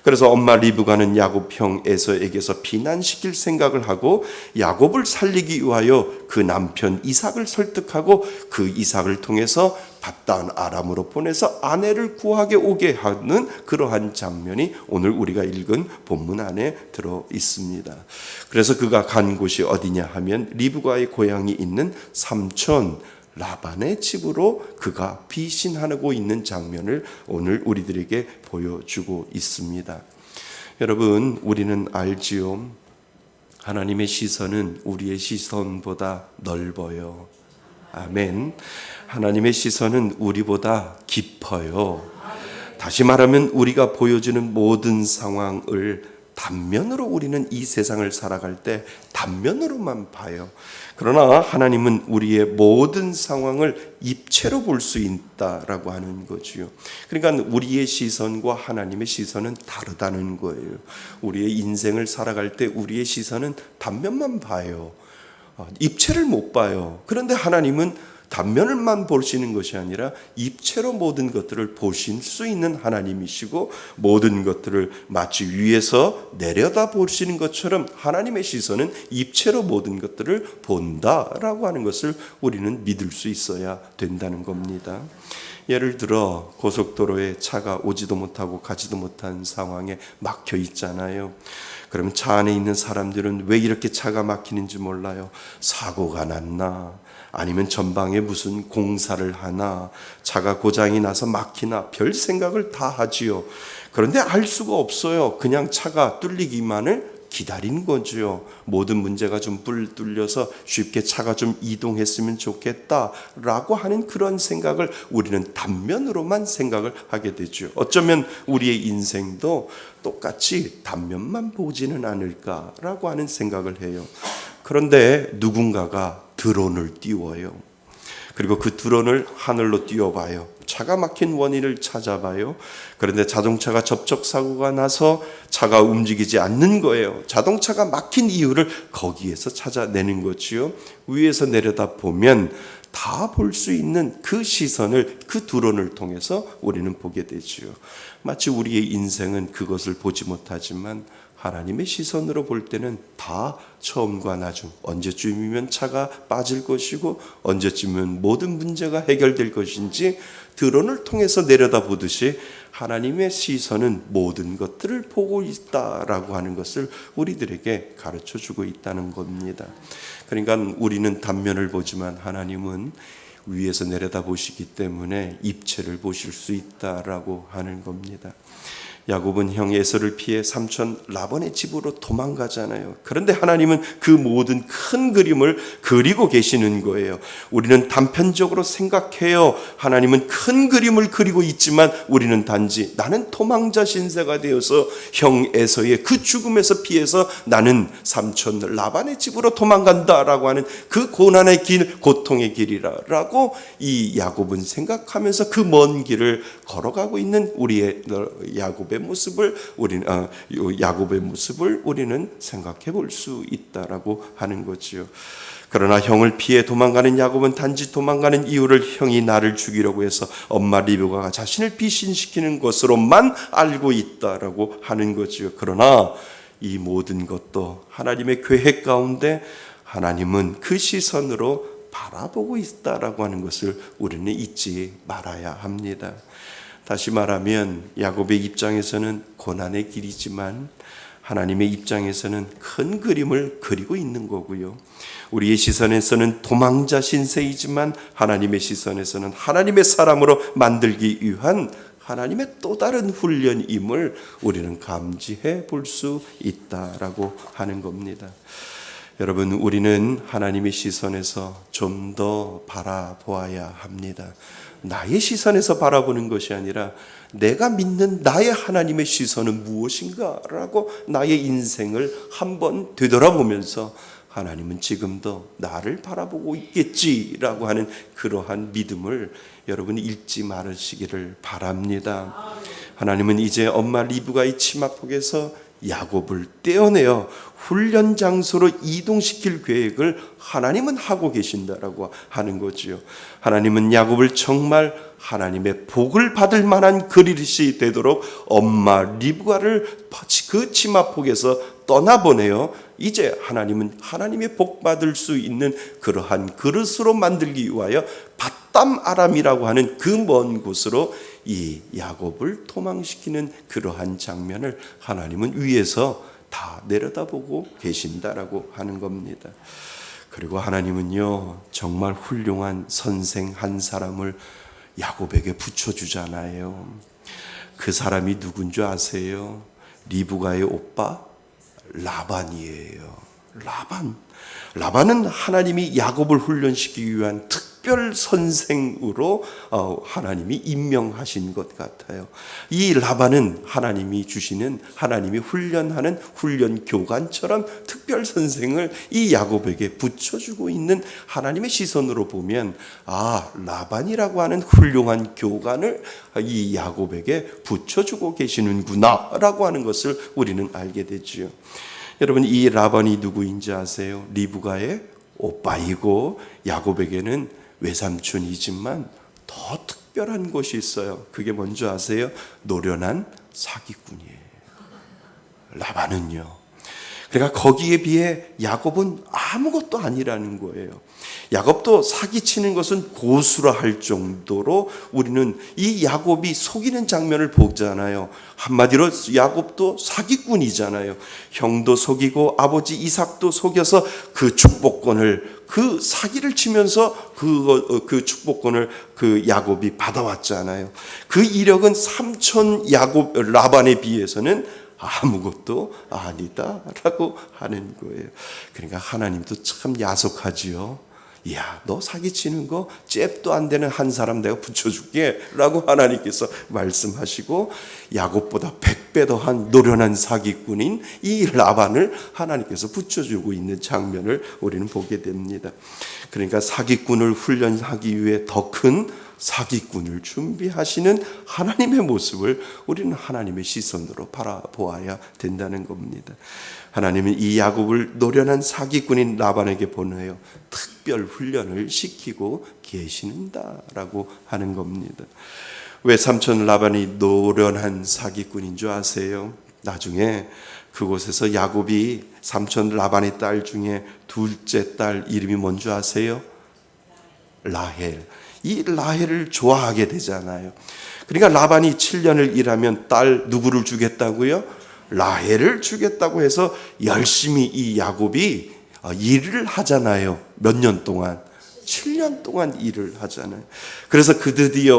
그래서 엄마 리브가는 야곱 형 에서에게서 피난시킬 생각을 하고 야곱을 살리기 위하여 그 남편 이삭을 설득하고 그 이삭을 통해서 밧단 아람으로 보내서 아내를 구하게 오게 하는 그러한 장면이 오늘 우리가 읽은 본문 안에 들어 있습니다. 그래서 그가 간 곳이 어디냐 하면 리브가의 고향이 있는 삼촌 라반의 집으로 그가 피신하고 있는 장면을 오늘 우리들에게 보여주고 있습니다. 여러분, 우리는 알지요. 하나님의 시선은 우리의 시선보다 넓어요. 아멘. 하나님의 시선은 우리보다 깊어요. 다시 말하면 우리가 보여주는 모든 상황을 단면으로 우리는 이 세상을 살아갈 때 단면으로만 봐요. 그러나 하나님은 우리의 모든 상황을 입체로 볼 수 있다라고 하는 거지요. 그러니까 우리의 시선과 하나님의 시선은 다르다는 거예요. 우리의 인생을 살아갈 때 우리의 시선은 단면만 봐요. 입체를 못 봐요. 그런데 하나님은 단면을만 보시는 것이 아니라 입체로 모든 것들을 보실 수 있는 하나님이시고 모든 것들을 마치 위에서 내려다 보시는 것처럼 하나님의 시선은 입체로 모든 것들을 본다라고 하는 것을 우리는 믿을 수 있어야 된다는 겁니다. 예를 들어 고속도로에 차가 오지도 못하고 가지도 못한 상황에 막혀 있잖아요. 그럼 차 안에 있는 사람들은 왜 이렇게 차가 막히는지 몰라요. 사고가 났나? 아니면 전방에 무슨 공사를 하나? 차가 고장이 나서 막히나? 별 생각을 다 하지요. 그런데 알 수가 없어요. 그냥 차가 뚫리기만을 기다린 거죠. 모든 문제가 좀 불 뚫려서 쉽게 차가 좀 이동했으면 좋겠다라고 하는 그런 생각을 우리는 단면으로만 생각을 하게 되죠. 어쩌면 우리의 인생도 똑같이 단면만 보지는 않을까라고 하는 생각을 해요. 그런데 누군가가 드론을 띄워요. 그리고 그 드론을 하늘로 띄워봐요. 차가 막힌 원인을 찾아봐요. 그런데 자동차가 접촉사고가 나서 차가 움직이지 않는 거예요. 자동차가 막힌 이유를 거기에서 찾아내는 거지요. 위에서 내려다 보면 다 볼 수 있는 그 시선을 그 드론을 통해서 우리는 보게 되지요. 마치 우리의 인생은 그것을 보지 못하지만 하나님의 시선으로 볼 때는 다 처음과 나중, 언제쯤이면 차가 빠질 것이고 언제쯤이면 모든 문제가 해결될 것인지 드론을 통해서 내려다보듯이 하나님의 시선은 모든 것들을 보고 있다라고 하는 것을 우리들에게 가르쳐주고 있다는 겁니다. 그러니까 우리는 단면을 보지만 하나님은 위에서 내려다보시기 때문에 입체를 보실 수 있다라고 하는 겁니다. 야곱은 형 에서를 피해 삼촌 라반의 집으로 도망가잖아요. 그런데 하나님은 그 모든 큰 그림을 그리고 계시는 거예요. 우리는 단편적으로 생각해요. 하나님은 큰 그림을 그리고 있지만 우리는 단지 나는 도망자 신세가 되어서 형 에서의 그 죽음에서 피해서 나는 삼촌 라반의 집으로 도망간다라고 하는 그 고난의 길, 고통의 길이라고 이 야곱은 생각하면서 그 먼 길을 걸어가고 있는 우리의 야곱의 모습을 야곱의 모습을 우리는 생각해 볼 수 있다라고 하는 거지요. 그러나 형을 피해 도망가는 야곱은 단지 도망가는 이유를 형이 나를 죽이려고 해서 엄마 리브가가 자신을 피신시키는 것으로만 알고 있다라고 하는 거지요. 그러나 이 모든 것도 하나님의 계획 가운데 하나님은 그 시선으로 바라보고 있다라고 하는 것을 우리는 잊지 말아야 합니다. 다시 말하면 야곱의 입장에서는 고난의 길이지만 하나님의 입장에서는 큰 그림을 그리고 있는 거고요. 우리의 시선에서는 도망자 신세이지만 하나님의 시선에서는 하나님의 사람으로 만들기 위한 하나님의 또 다른 훈련임을 우리는 감지해 볼 수 있다라고 하는 겁니다. 여러분, 우리는 하나님의 시선에서 좀 더 바라보아야 합니다. 나의 시선에서 바라보는 것이 아니라 내가 믿는 나의 하나님의 시선은 무엇인가라고 나의 인생을 한번 되돌아보면서 하나님은 지금도 나를 바라보고 있겠지라고 하는 그러한 믿음을 여러분이 잃지 말으시기를 바랍니다. 하나님은 이제 엄마 리브가의 치마폭에서 야곱을 떼어내어 훈련 장소로 이동시킬 계획을 하나님은 하고 계신다라고 하는 거지요. 하나님은 야곱을 정말 하나님의 복을 받을 만한 그릇이 되도록 엄마 리브가를 그 치마폭에서 떠나보내요. 이제 하나님은 하나님의 복 받을 수 있는 그러한 그릇으로 만들기 위하여 밧담 아람이라고 하는 그 먼 곳으로 이 야곱을 도망시키는 그러한 장면을 하나님은 위에서 다 내려다보고 계신다라고 하는 겁니다. 그리고 하나님은요, 정말 훌륭한 선생 한 사람을 야곱에게 붙여주잖아요. 그 사람이 누군지 아세요? 리브가의 오빠 라반이에요. 라반은 하나님이 야곱을 훈련시키기 위한 특별 선생으로 하나님이 임명하신 것 같아요. 이 라반은 하나님이 주시는, 하나님이 훈련하는 훈련 교관처럼 특별 선생을 이 야곱에게 붙여주고 있는 하나님의 시선으로 보면, 라반이라고 하는 훌륭한 교관을 이 야곱에게 붙여주고 계시는구나라고 하는 것을 우리는 알게 되지요. 여러분, 이 라반이 누구인지 아세요? 리브가의 오빠이고 야곱에게는 외삼촌이지만 더 특별한 것이 있어요. 그게 뭔지 아세요? 노련한 사기꾼이에요. 라반은요. 그러니까 거기에 비해 야곱은 아무것도 아니라는 거예요. 야곱도 사기치는 것은 고수라 할 정도로 우리는 이 야곱이 속이는 장면을 보잖아요. 한마디로 야곱도 사기꾼이잖아요. 형도 속이고 아버지 이삭도 속여서 그 축복권을, 그 사기를 치면서 그 축복권을 그 야곱이 받아왔잖아요. 그 이력은 삼촌 야곱 라반에 비해서는 아무것도 아니다라고 하는 거예요. 그러니까 하나님도 참 야속하지요. 야, 너 사기치는 거 잽도 안 되는 한 사람 내가 붙여줄게 라고 하나님께서 말씀하시고, 야곱보다 100배 더한 노련한 사기꾼인 이 라반을 하나님께서 붙여주고 있는 장면을 우리는 보게 됩니다. 그러니까 사기꾼을 훈련하기 위해 더 큰 사기꾼을 준비하시는 하나님의 모습을 우리는 하나님의 시선으로 바라보아야 된다는 겁니다. 하나님은 이 야곱을 노련한 사기꾼인 라반에게 보내어 특별 훈련을 시키고 계시는다라고 하는 겁니다. 왜 삼촌 라반이 노련한 사기꾼인 줄 아세요? 나중에 그곳에서 야곱이 삼촌 라반의 딸 중에 둘째 딸 이름이 뭔지 아세요? 라헬. 이 라헬을 좋아하게 되잖아요. 그러니까 라반이 7년을 일하면 딸 누구를 주겠다고요? 라헬을 주겠다고 해서 열심히 이 야곱이 일을 하잖아요. 몇 년 동안? 7년 동안 일을 하잖아요. 그래서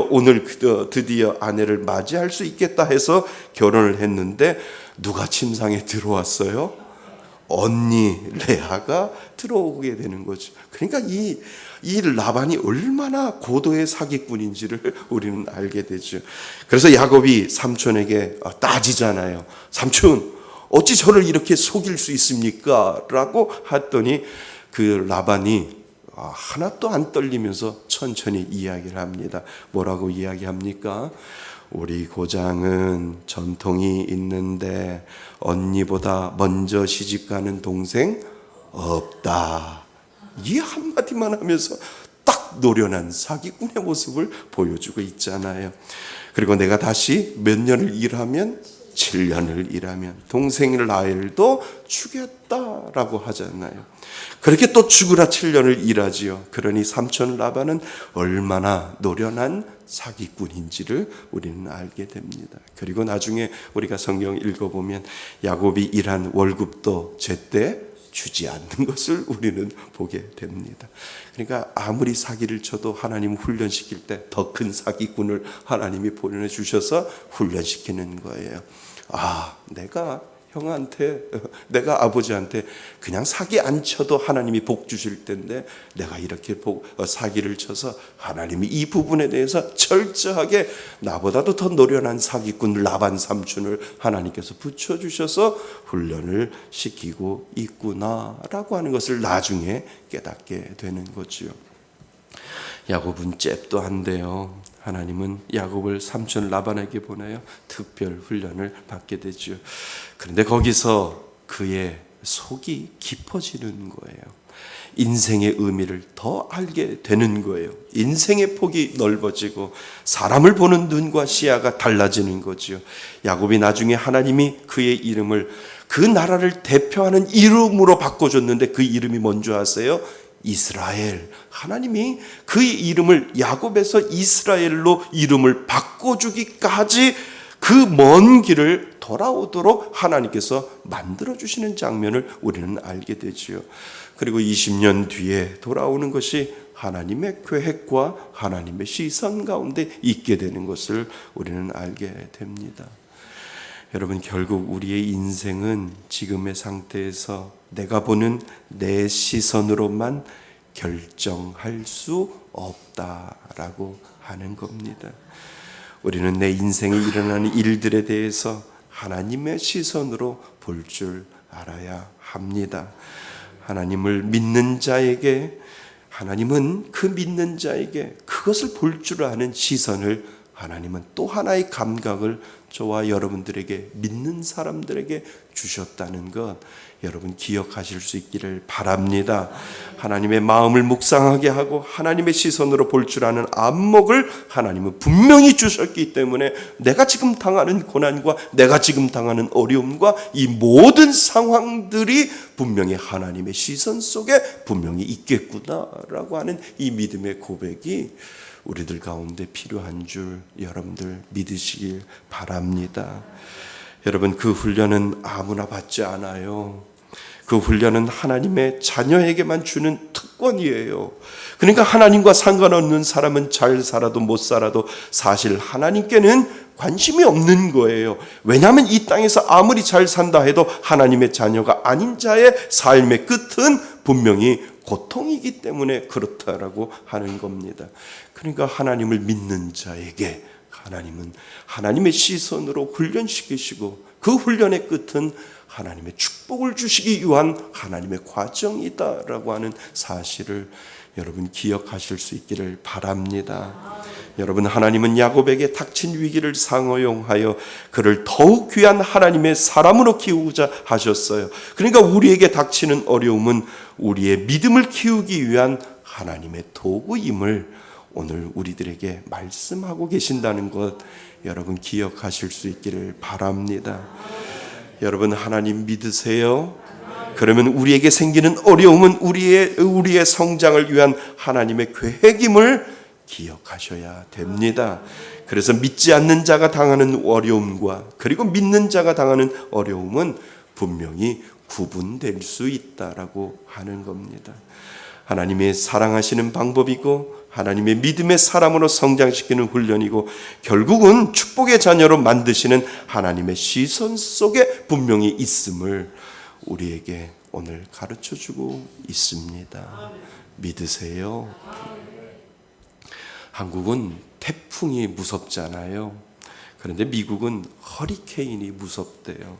오늘 드디어 아내를 맞이할 수 있겠다 해서 결혼을 했는데 누가 침상에 들어왔어요? 언니 레아가 들어오게 되는 거죠. 그러니까 이 라반이 얼마나 고도의 사기꾼인지를 우리는 알게 되죠. 그래서 야곱이 삼촌에게 따지잖아요. 삼촌, 어찌 저를 이렇게 속일 수 있습니까? 라고 했더니 그 라반이 하나도 안 떨리면서 천천히 이야기를 합니다. 뭐라고 이야기합니까? 우리 고장은 전통이 있는데 언니보다 먼저 시집가는 동생 없다. 이 한마디만 하면서 딱 노련한 사기꾼의 모습을 보여주고 있잖아요. 그리고 내가 다시 몇 년을 일하면 7년을 일하면 동생 라헬도 죽였다라고 하잖아요. 그렇게 또 죽으라 7년을 일하지요. 그러니 삼촌 라반은 얼마나 노련한 사기꾼인지를 우리는 알게 됩니다. 그리고 나중에 우리가 성경 읽어보면 야곱이 일한 월급도 제때 주지 않는 것을 우리는 보게 됩니다. 그러니까 아무리 사기를 쳐도 하나님 훈련시킬 때 더 큰 사기꾼을 하나님이 보내주셔서 훈련시키는 거예요. 내가 아버지한테 그냥 사기 안 쳐도 하나님이 복 주실 텐데 내가 이렇게 사기를 쳐서 하나님이 이 부분에 대해서 철저하게 나보다도 더 노련한 사기꾼 라반 삼촌을 하나님께서 붙여주셔서 훈련을 시키고 있구나라고 하는 것을 나중에 깨닫게 되는 거지요. 야곱은 잽도 안 돼요. 하나님은 야곱을 삼촌 라반에게 보내어 특별 훈련을 받게 되죠. 그런데 거기서 그의 속이 깊어지는 거예요. 인생의 의미를 더 알게 되는 거예요. 인생의 폭이 넓어지고 사람을 보는 눈과 시야가 달라지는 거죠. 야곱이 나중에 하나님이 그의 이름을 그 나라를 대표하는 이름으로 바꿔줬는데 그 이름이 뭔지 아세요? 이스라엘. 하나님이 그의 이름을 야곱에서 이스라엘로 이름을 바꿔주기까지 그 먼 길을 돌아오도록 하나님께서 만들어주시는 장면을 우리는 알게 되지요. 그리고 20년 뒤에 돌아오는 것이 하나님의 계획과 하나님의 시선 가운데 있게 되는 것을 우리는 알게 됩니다. 여러분, 결국 우리의 인생은 지금의 상태에서 내가 보는 내 시선으로만 결정할 수 없다라고 하는 겁니다. 우리는 내 인생에 일어나는 일들에 대해서 하나님의 시선으로 볼 줄 알아야 합니다. 하나님을 믿는 자에게, 하나님은 그 믿는 자에게 그것을 볼 줄 아는 시선을 하나님은 또 하나의 감각을 저와 여러분들에게, 믿는 사람들에게 주셨다는 것 여러분 기억하실 수 있기를 바랍니다. 하나님의 마음을 묵상하게 하고 하나님의 시선으로 볼 줄 아는 안목을 하나님은 분명히 주셨기 때문에 내가 지금 당하는 고난과 내가 지금 당하는 어려움과 이 모든 상황들이 분명히 하나님의 시선 속에 분명히 있겠구나라고 하는 이 믿음의 고백이 우리들 가운데 필요한 줄 여러분들 믿으시길 바랍니다. 여러분, 그 훈련은 아무나 받지 않아요. 그 훈련은 하나님의 자녀에게만 주는 특권이에요. 그러니까 하나님과 상관없는 사람은 잘 살아도 못 살아도 사실 하나님께는 관심이 없는 거예요. 왜냐하면 이 땅에서 아무리 잘 산다 해도 하나님의 자녀가 아닌 자의 삶의 끝은 분명히 고통이기 때문에 그렇다라고 하는 겁니다. 그러니까 하나님을 믿는 자에게 하나님은 하나님의 시선으로 훈련시키시고 그 훈련의 끝은 하나님의 축복을 주시기 위한 하나님의 과정이다라고 하는 사실을 여러분 기억하실 수 있기를 바랍니다. 여러분, 하나님은 야곱에게 닥친 위기를 상호용하여 그를 더욱 귀한 하나님의 사람으로 키우고자 하셨어요. 그러니까 우리에게 닥치는 어려움은 우리의 믿음을 키우기 위한 하나님의 도구임을 오늘 우리들에게 말씀하고 계신다는 것 여러분 기억하실 수 있기를 바랍니다. 여러분, 하나님 믿으세요? 그러면 우리에게 생기는 어려움은 우리의 성장을 위한 하나님의 계획임을 기억하셔야 됩니다. 그래서 믿지 않는 자가 당하는 어려움과 그리고 믿는 자가 당하는 어려움은 분명히 구분될 수 있다라고 하는 겁니다. 하나님의 사랑하시는 방법이고 하나님의 믿음의 사람으로 성장시키는 훈련이고 결국은 축복의 자녀로 만드시는 하나님의 시선 속에 분명히 있음을 우리에게 오늘 가르쳐주고 있습니다. 믿으세요? 한국은 태풍이 무섭잖아요. 그런데 미국은 허리케인이 무섭대요.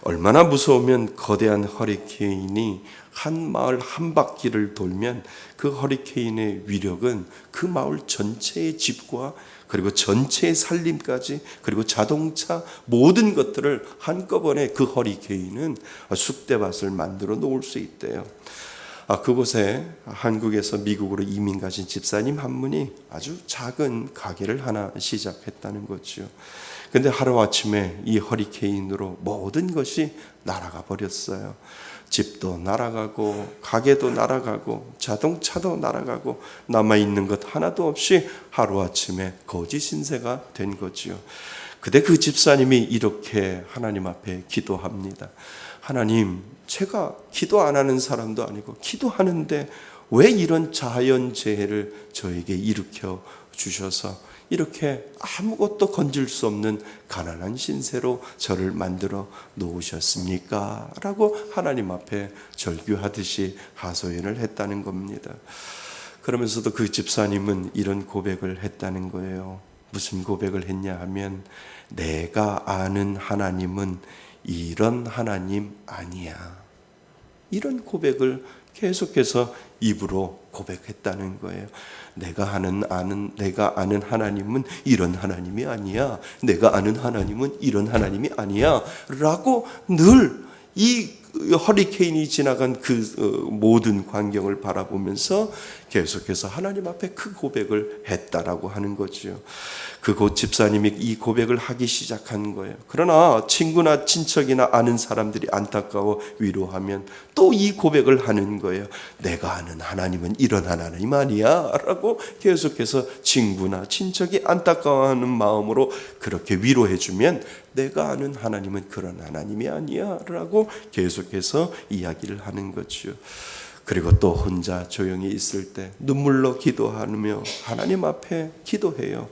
얼마나 무서우면 거대한 허리케인이 한 마을 한 바퀴를 돌면 그 허리케인의 위력은 그 마을 전체의 집과 그리고 전체의 살림까지 그리고 자동차 모든 것들을 한꺼번에 그 허리케인은 쑥대밭을 만들어 놓을 수 있대요. 그곳에 한국에서 미국으로 이민 가신 집사님 한 분이 아주 작은 가게를 하나 시작했다는 거죠. 근데 하루아침에 이 허리케인으로 모든 것이 날아가 버렸어요. 집도 날아가고 가게도 날아가고 자동차도 날아가고 남아있는 것 하나도 없이 하루아침에 거지 신세가 된 거지요. 그때 그 집사님이 이렇게 하나님 앞에 기도합니다. 하나님, 제가 기도 안 하는 사람도 아니고 기도하는데 왜 이런 자연재해를 저에게 일으켜 주셔서 이렇게 아무것도 건질 수 없는 가난한 신세로 저를 만들어 놓으셨습니까? 라고 하나님 앞에 절규하듯이 하소연을 했다는 겁니다. 그러면서도 그 집사님은 이런 고백을 했다는 거예요. 무슨 고백을 했냐 하면 내가 아는 하나님은 이런 하나님 아니야. 이런 고백을 계속해서 입으로 고백했다는 거예요. 내가 아는 하나님은 이런 하나님이 아니야. 내가 아는 하나님은 이런 하나님이 아니야. 라고 늘 이 허리케인이 지나간 그 모든 광경을 바라보면서 계속해서 하나님 앞에 그 고백을 했다라고 하는 거죠. 그 집사님이 이 고백을 하기 시작한 거예요. 그러나 친구나 친척이나 아는 사람들이 안타까워 위로하면 또 이 고백을 하는 거예요. 내가 아는 하나님은 이런 하나님 아니야 라고 계속해서 친구나 친척이 안타까워하는 마음으로 그렇게 위로해주면 내가 아는 하나님은 그런 하나님이 아니야 라고 계속해서 이야기를 하는 거죠. 그리고 또 혼자 조용히 있을 때 눈물로 기도하며 하나님 앞에 기도해요.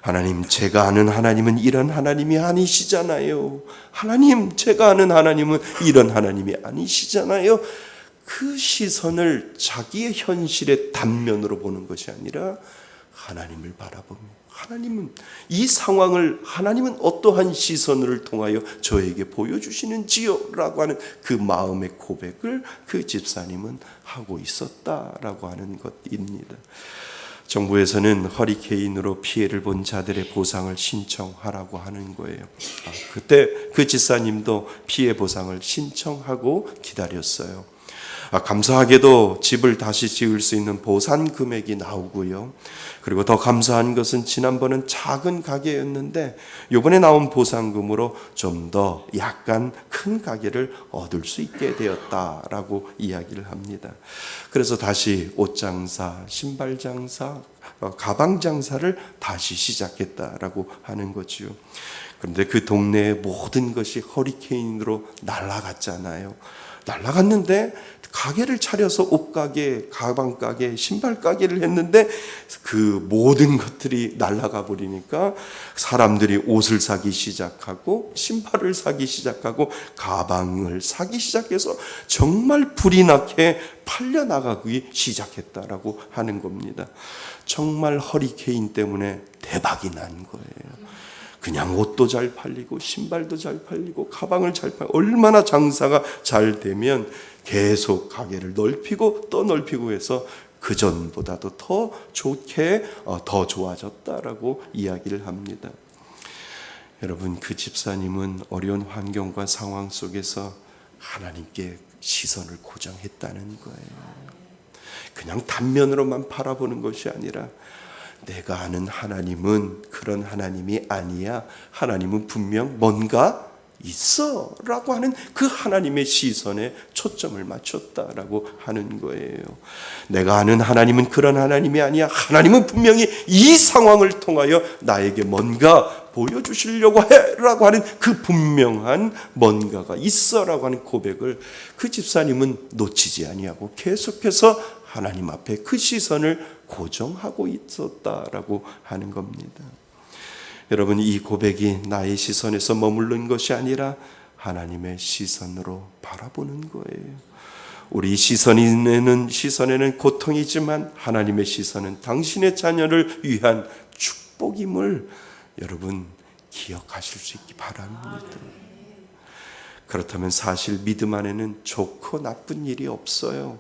하나님, 제가 아는 하나님은 이런 하나님이 아니시잖아요. 하나님, 제가 아는 하나님은 이런 하나님이 아니시잖아요. 그 시선을 자기의 현실의 단면으로 보는 것이 아니라 하나님을 바라보며 하나님은 이 상황을 하나님은 어떠한 시선을 통하여 저에게 보여주시는지요? 라고 하는 그 마음의 고백을 그 집사님은 하고 있었다라고 하는 것입니다. 정부에서는 허리케인으로 피해를 본 자들의 보상을 신청하라고 하는 거예요. 그때 그 집사님도 피해 보상을 신청하고 기다렸어요. 감사하게도 집을 다시 지을 수 있는 보상 금액이 나오고요. 그리고 더 감사한 것은 지난번은 작은 가게였는데 이번에 나온 보상금으로 좀 더 약간 큰 가게를 얻을 수 있게 되었다라고 이야기를 합니다. 그래서 다시 옷 장사, 신발 장사, 가방 장사를 다시 시작했다라고 하는 거지요. 그런데 그 동네의 모든 것이 허리케인으로 날아갔잖아요. 날아갔는데 가게를 차려서 옷가게, 가방가게, 신발가게를 했는데 그 모든 것들이 날아가 버리니까 사람들이 옷을 사기 시작하고 신발을 사기 시작하고 가방을 사기 시작해서 정말 불이 나게 팔려나가기 시작했다라고 하는 겁니다. 정말 허리케인 때문에 대박이 난 거예요. 그냥 옷도 잘 팔리고 신발도 잘 팔리고 가방을 잘 팔고 얼마나 장사가 잘 되면 계속 가게를 넓히고 또 넓히고 해서 그전보다도 더 좋게 더 좋아졌다라고 이야기를 합니다. 여러분, 그 집사님은 어려운 환경과 상황 속에서 하나님께 시선을 고정했다는 거예요. 그냥 단면으로만 바라보는 것이 아니라 내가 아는 하나님은 그런 하나님이 아니야. 하나님은 분명 뭔가 있어 라고 하는 그 하나님의 시선에 초점을 맞췄다라고 하는 거예요. 내가 아는 하나님은 그런 하나님이 아니야. 하나님은 분명히 이 상황을 통하여 나에게 뭔가 보여주시려고 해 라고 하는 그 분명한 뭔가가 있어 라고 하는 고백을 그 집사님은 놓치지 아니하고 계속해서 하나님 앞에 그 시선을 고정하고 있었다라고 하는 겁니다. 여러분, 이 고백이 나의 시선에서 머무른 것이 아니라 하나님의 시선으로 바라보는 거예요. 우리 시선에는 고통이지만 하나님의 시선은 당신의 자녀를 위한 축복임을 여러분 기억하실 수 있기 바랍니다. 그렇다면 사실 믿음 안에는 좋고 나쁜 일이 없어요.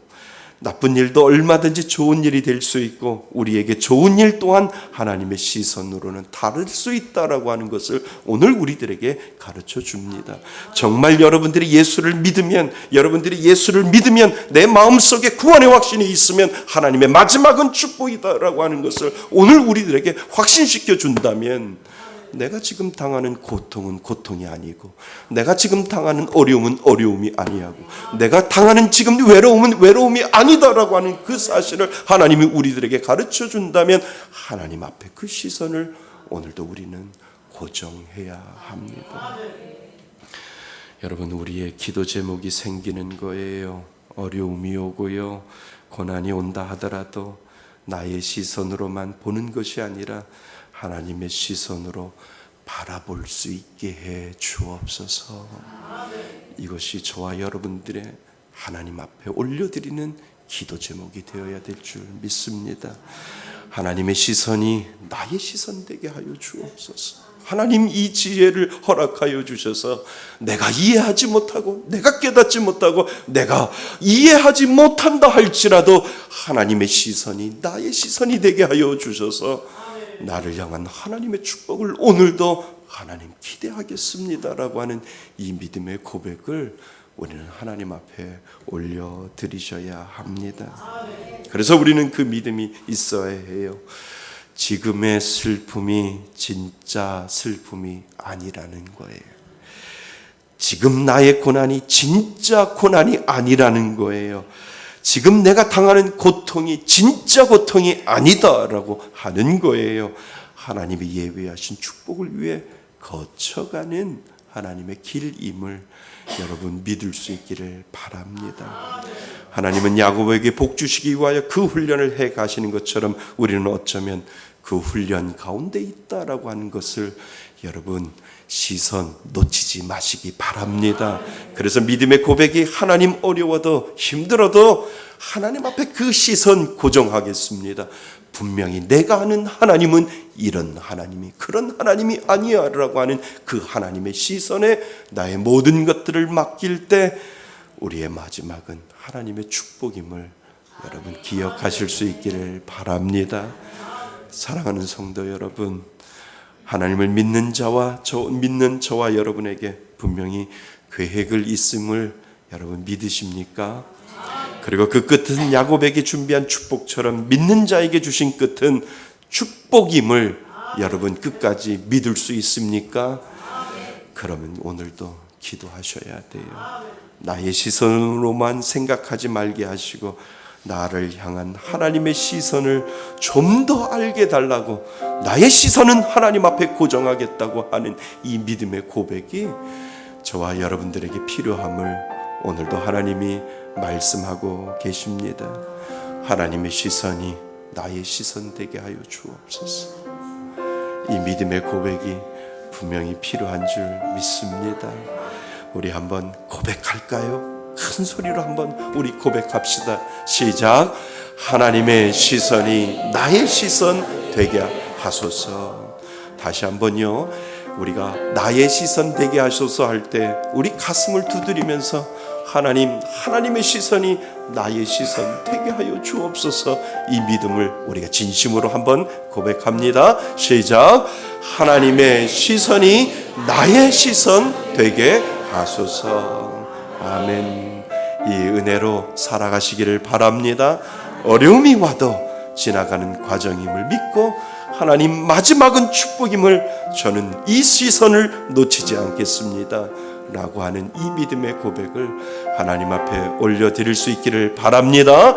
나쁜 일도 얼마든지 좋은 일이 될 수 있고 우리에게 좋은 일 또한 하나님의 시선으로는 다를 수 있다라고 하는 것을 오늘 우리들에게 가르쳐 줍니다. 정말 여러분들이 예수를 믿으면 내 마음속에 구원의 확신이 있으면 하나님의 마지막은 축복이다라고 하는 것을 오늘 우리들에게 확신시켜 준다면 내가 지금 당하는 고통은 고통이 아니고 내가 지금 당하는 어려움은 어려움이 아니하고 내가 당하는 지금 외로움은 외로움이 아니다라고 하는 그 사실을 하나님이 우리들에게 가르쳐 준다면 하나님 앞에 그 시선을 오늘도 우리는 고정해야 합니다. 여러분, 우리의 기도 제목이 생기는 거예요. 어려움이 오고요, 고난이 온다 하더라도 나의 시선으로만 보는 것이 아니라 하나님의 시선으로 바라볼 수 있게 해 주옵소서. 이것이 저와 여러분들의 하나님 앞에 올려드리는 기도 제목이 되어야 될 줄 믿습니다. 하나님의 시선이 나의 시선 되게 하여 주옵소서. 하나님, 이 지혜를 허락하여 주셔서 내가 이해하지 못하고 내가 깨닫지 못하고 내가 이해하지 못한다 할지라도 하나님의 시선이 나의 시선이 되게 하여 주셔서 나를 향한 하나님의 축복을 오늘도 하나님 기대하겠습니다라고 하는 이 믿음의 고백을 우리는 하나님 앞에 올려드리셔야 합니다. 그래서 우리는 그 믿음이 있어야 해요. 지금의 슬픔이 진짜 슬픔이 아니라는 거예요. 지금 나의 고난이 진짜 고난이 아니라는 거예요. 지금 내가 당하는 고통이 진짜 고통이 아니다라고 하는 거예요. 하나님이 예비하신 축복을 위해 거쳐가는 하나님의 길임을 여러분 믿을 수 있기를 바랍니다. 하나님은 야곱에게 복 주시기 위하여 그 훈련을 해 가시는 것처럼 우리는 어쩌면 그 훈련 가운데 있다라고 하는 것을 여러분 시선 놓치지 마시기 바랍니다. 그래서 믿음의 고백이 하나님 어려워도 힘들어도 하나님 앞에 그 시선 고정하겠습니다. 분명히 내가 아는 하나님은 이런 하나님이 그런 하나님이 아니야 라고 하는 그 하나님의 시선에 나의 모든 것들을 맡길 때 우리의 마지막은 하나님의 축복임을 여러분 기억하실 수 있기를 바랍니다. 사랑하는 성도 여러분, 하나님을 믿는 자와 믿는 저와 여러분에게 분명히 계획을 있음을 여러분 믿으십니까? 그리고 그 끝은 야곱에게 준비한 축복처럼 믿는 자에게 주신 끝은 축복임을 여러분 끝까지 믿을 수 있습니까? 그러면 오늘도 기도하셔야 돼요. 나의 시선으로만 생각하지 말게 하시고 나를 향한 하나님의 시선을 좀 더 알게 달라고, 나의 시선은 하나님 앞에 고정하겠다고 하는 이 믿음의 고백이 저와 여러분들에게 필요함을 오늘도 하나님이 말씀하고 계십니다. 하나님의 시선이 나의 시선 되게 하여 주옵소서. 이 믿음의 고백이 분명히 필요한 줄 믿습니다. 우리 한번 고백할까요? 큰 소리로 한번 우리 고백합시다. 시작. 하나님의 시선이 나의 시선 되게 하소서. 다시 한번요. 우리가 나의 시선 되게 하소서 할 때 우리 가슴을 두드리면서 하나님의 시선이 나의 시선 되게 하여 주옵소서. 이 믿음을 우리가 진심으로 한번 고백합니다. 시작. 하나님의 시선이 나의 시선 되게 하소서. 아멘. 이 은혜로 살아가시기를 바랍니다. 어려움이 와도 지나가는 과정임을 믿고 하나님 마지막은 축복임을 저는 이 시선을 놓치지 않겠습니다 라고 하는 이 믿음의 고백을 하나님 앞에 올려드릴 수 있기를 바랍니다.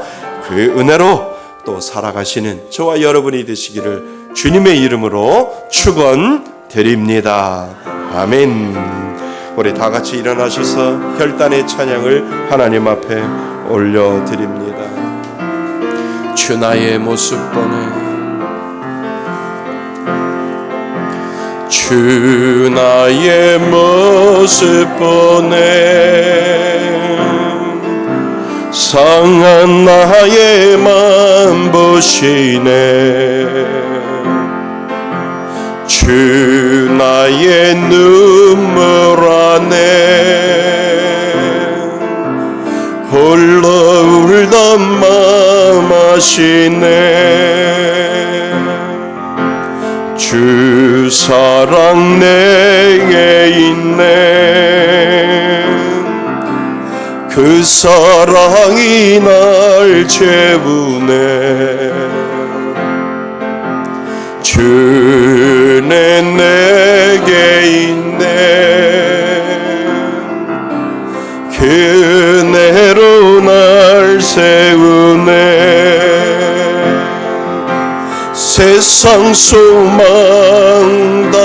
그 은혜로 또 살아가시는 저와 여러분이 되시기를 주님의 이름으로 축원드립니다. 아멘. 우리 다 같이 일어나셔서 결단의 찬양을 하나님 앞에 올려드립니다. 주 나의 모습 보네, 주 나의 모습 보네, 상한 나의 맘 보시네, 주 나의 눈물 안에 홀로 울던 맘 아시네, 주 사랑 내게 있네, 그 사랑이 날 채우네, 주내 내게 있네, 그네로 날 세우네, 세상 소망 다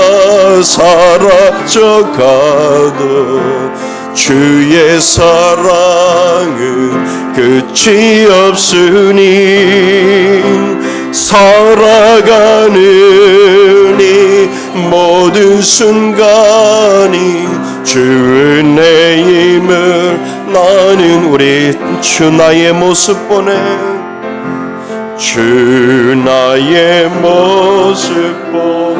사라져가도 주의 사랑은 끝이 없으니 살아가는 이 모든 순간이 주 은혜임을 나는 우리 주 나의 모습 보네, 주 나의 모습 보네,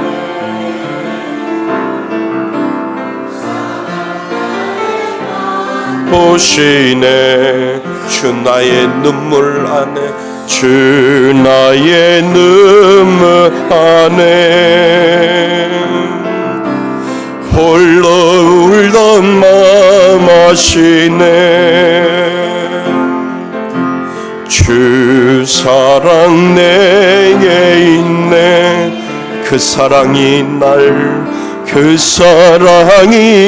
보시네, 주 나의 눈물 안에, 주 나의 눈물 안에 홀로 울던 맘 아시네, 주 사랑 내게 있네, 그 사랑이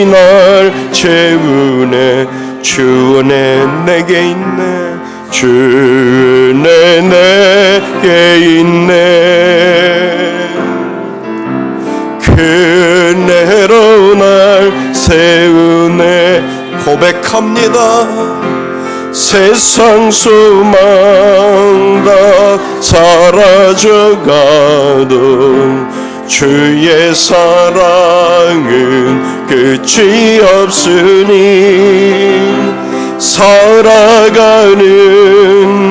날 채우네, 주 은혜 내게 있네, 주 은혜 내게 있네, 그네로 날 세우네. 고백합니다. 세상 소망 다 사라져가도 주의 사랑은 끝이 없으니 살아가는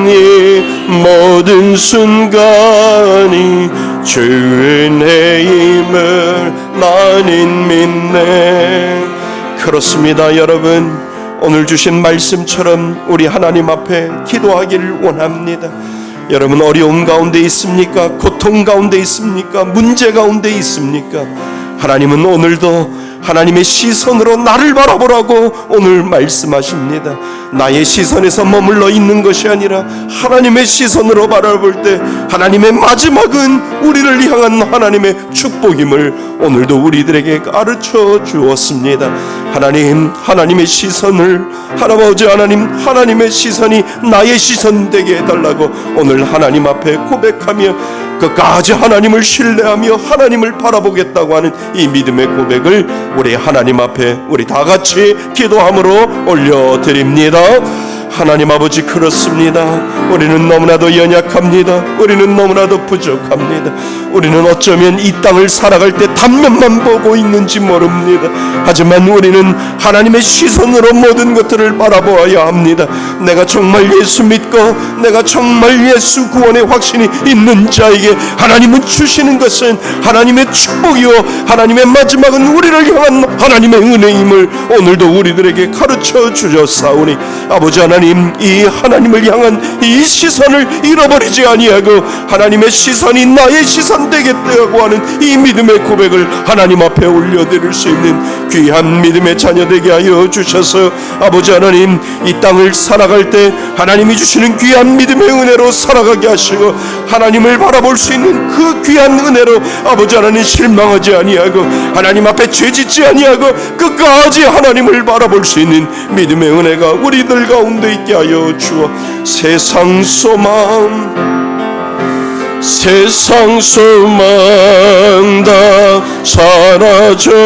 이 모든 순간이 주 은혜임을 나는 믿네. 그렇습니다. 여러분, 오늘 주신 말씀처럼 우리 하나님 앞에 기도하기를 원합니다. 여러분, 어려움 가운데 있습니까? 고통 가운데 있습니까? 문제 가운데 있습니까? 하나님은 오늘도 하나님의 시선으로 나를 바라보라고 오늘 말씀하십니다. 나의 시선에서 머물러 있는 것이 아니라 하나님의 시선으로 바라볼 때 하나님의 마지막은 우리를 향한 하나님의 축복임을 오늘도 우리들에게 가르쳐 주었습니다. 하나님의 시선을 할아버지 하나님의 시선이 나의 시선 되게 해달라고 오늘 하나님 앞에 고백하며 끝까지 하나님을 신뢰하며 하나님을 바라보겠다고 하는 이 믿음의 고백을 우리 하나님 앞에 우리 다 같이 기도함으로 올려드립니다. 하나님 아버지, 그렇습니다. 우리는 너무나도 연약합니다. 우리는 너무나도 부족합니다. 우리는 어쩌면 이 땅을 살아갈 때 단면만 보고 있는지 모릅니다. 하지만 우리는 하나님의 시선으로 모든 것들을 바라보아야 합니다. 내가 정말 예수 믿고 내가 정말 예수 구원의 확신이 있는 자에게 하나님은 주시는 것은 하나님의 축복이요 하나님의 마지막은 우리를 향한 하나님의 은혜임을 오늘도 우리들에게 가르쳐 주셨사오니 아버지 하나님, 이 하나님을 향한 이 시선을 잃어버리지 아니하고 하나님의 시선이 나의 시선 되겠다고 하는 이 믿음의 고백을 하나님 앞에 올려드릴 수 있는 귀한 믿음의 자녀 되게 하여 주셔서 아버지 하나님, 이 땅을 살아갈 때 하나님이 주시는 귀한 믿음의 은혜로 살아가게 하시고 하나님을 바라볼 수 있는 그 귀한 은혜로 아버지 하나님 실망하지 아니하고 하나님 앞에 죄짓지 아니하고 끝까지 하나님을 바라볼 수 있는 믿음의 은혜가 우리들 가운데 있게 하여 주어 세상 소망 다 사라져가도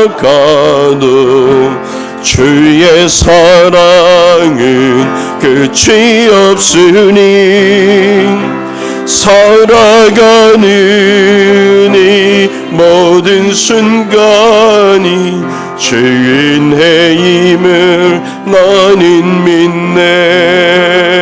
주의 사랑은 끝이 없으니 살아가는 이 모든 순간이 주의 은혜임을 나는 믿네.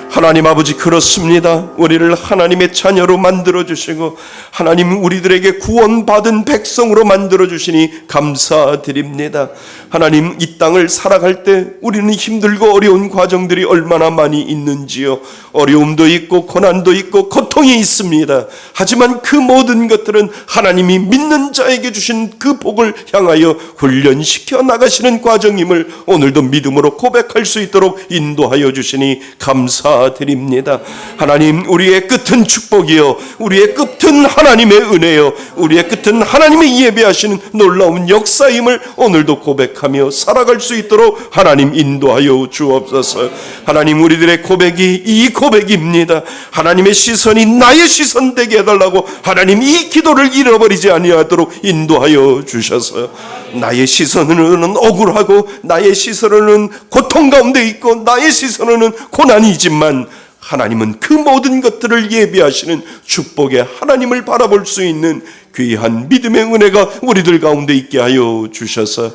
하나님 아버지, 그렇습니다. 우리를 하나님의 자녀로 만들어주시고 하나님 우리들에게 구원받은 백성으로 만들어주시니 감사드립니다. 하나님, 이 땅을 살아갈 때 우리는 힘들고 어려운 과정들이 얼마나 많이 있는지요. 어려움도 있고 고난도 있고 고통이 있습니다. 하지만 그 모든 것들은 하나님이 믿는 자에게 주신 그 복을 향하여 훈련시켜 나가시는 과정임을 오늘도 믿음으로 고백할 수 있도록 인도하여 주시니 감사드립니다. 하나님, 우리의 끝은 축복이요 우리의 끝은 하나님의 은혜요 우리의 끝은 하나님의 예배하시는 놀라운 역사임을 오늘도 고백하며 살아갈 수 있도록 하나님 인도하여 주옵소서. 하나님, 우리들의 고백이 이 고백입니다. 하나님의 시선이 나의 시선 되게 해달라고 하나님 이 기도를 잃어버리지 아니하도록 인도하여 주셔서 나의 시선으로는 억울하고 나의 시선으로는 고통 가운데 있고 나의 시선으로는 고난이지만 하나님은 그 모든 것들을 예비하시는 축복의 하나님을 바라볼 수 있는 귀한 믿음의 은혜가 우리들 가운데 있게 하여 주셔서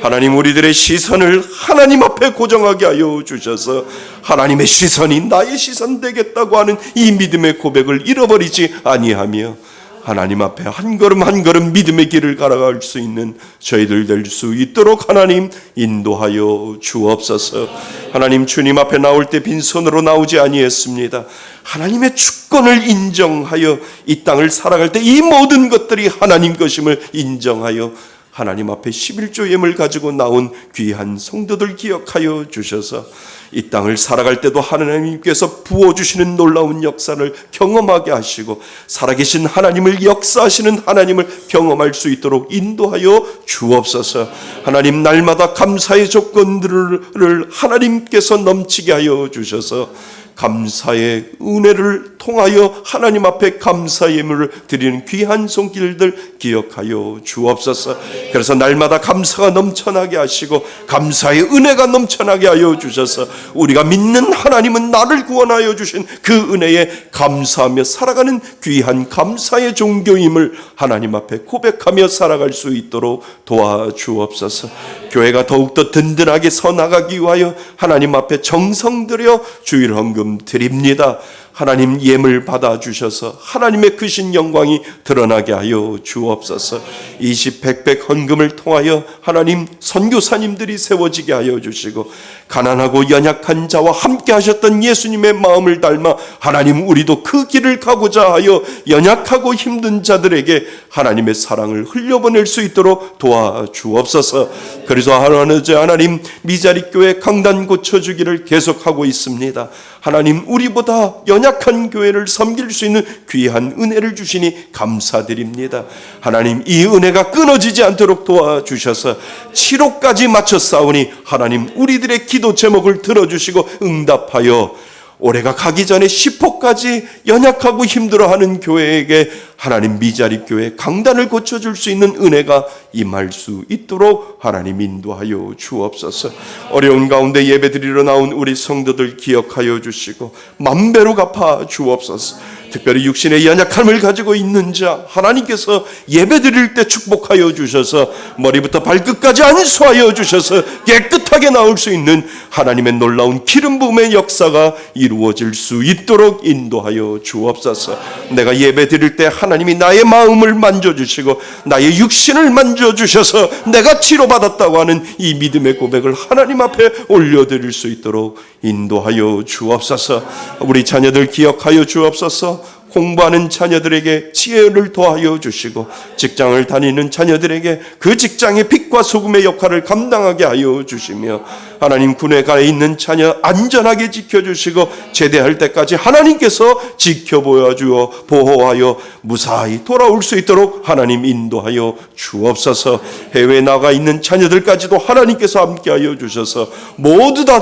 하나님, 우리들의 시선을 하나님 앞에 고정하게 하여 주셔서 하나님의 시선이 나의 시선 되겠다고 하는 이 믿음의 고백을 잃어버리지 아니하며 하나님 앞에 한 걸음 한 걸음 믿음의 길을 걸어갈 수 있는 저희들 될 수 있도록 하나님 인도하여 주옵소서. 하나님, 주님 앞에 나올 때 빈손으로 나오지 아니했습니다. 하나님의 주권을 인정하여 이 땅을 살아갈 때 이 모든 것들이 하나님 것임을 인정하여 하나님 앞에 11조 예물 가지고 나온 귀한 성도들 기억하여 주셔서 이 땅을 살아갈 때도 하나님께서 부어주시는 놀라운 역사를 경험하게 하시고 살아계신 하나님을 역사하시는 하나님을 경험할 수 있도록 인도하여 주옵소서. 하나님, 날마다 감사의 조건들을 하나님께서 넘치게 하여 주셔서 감사의 은혜를 통하여 하나님 앞에 감사 예물을 드리는 귀한 손길들 기억하여 주옵소서. 그래서 날마다 감사가 넘쳐나게 하시고 감사의 은혜가 넘쳐나게 하여 주셔서 우리가 믿는 하나님은 나를 구원하여 주신 그 은혜에 감사하며 살아가는 귀한 감사의 종교임을 하나님 앞에 고백하며 살아갈 수 있도록 도와주옵소서. 교회가 더욱더 든든하게 서나가기 위하여 하나님 앞에 정성 들여 주일 헌금 드립니다. 하나님, 예물 받아주셔서 하나님의 크신 영광이 드러나게 하여 주옵소서. 20백백 헌금을 통하여 하나님 선교사님들이 세워지게 하여 주시고 가난하고 연약한 자와 함께 하셨던 예수님의 마음을 닮아 하나님, 우리도 그 길을 가고자 하여 연약하고 힘든 자들에게 하나님의 사랑을 흘려보낼 수 있도록 도와주옵소서. 그래서 하나님, 미자립교회 강단 고쳐주기를 계속하고 있습니다. 하나님, 우리보다 연약한 교회를 섬길 수 있는 귀한 은혜를 주시니 감사드립니다. 하나님, 이 은혜가 끊어지지 않도록 도와주셔서 7호까지 마쳤사오니 하나님, 우리들의 기도 제목을 들어주시고 응답하여 올해가 가기 전에 10호까지 연약하고 힘들어하는 교회에게 하나님 미자립 교회 강단을 고쳐줄 수 있는 은혜가 임할 수 있도록 하나님 인도하여 주옵소서. 어려운 가운데 예배드리러 나온 우리 성도들 기억하여 주시고 만배로 갚아 주옵소서. 특별히 육신의 연약함을 가지고 있는 자 하나님께서 예배드릴 때 축복하여 주셔서 머리부터 발끝까지 안수하여 주셔서 깨끗하게 나올 수 있는 하나님의 놀라운 기름 부음의 역사가 이루어질 수 있도록 인도하여 주옵소서. 내가 예배드릴 때 하나님이 나의 마음을 만져주시고 나의 육신을 만져주셔서 내가 치료받았다고 하는 이 믿음의 고백을 하나님 앞에 올려드릴 수 있도록 인도하여 주옵소서. 우리 자녀들 기억하여 주옵소서. 공부하는 자녀들에게 지혜를 더하여 주시고 직장을 다니는 자녀들에게 그 직장의 빛과 소금의 역할을 감당하게 하여 주시며 하나님 군에 가 있는 자녀 안전하게 지켜주시고 제대할 때까지 하나님께서 지켜보여 주어 보호하여 무사히 돌아올 수 있도록 하나님 인도하여 주옵소서. 해외에 나가 있는 자녀들까지도 하나님께서 함께하여 주셔서 모두 다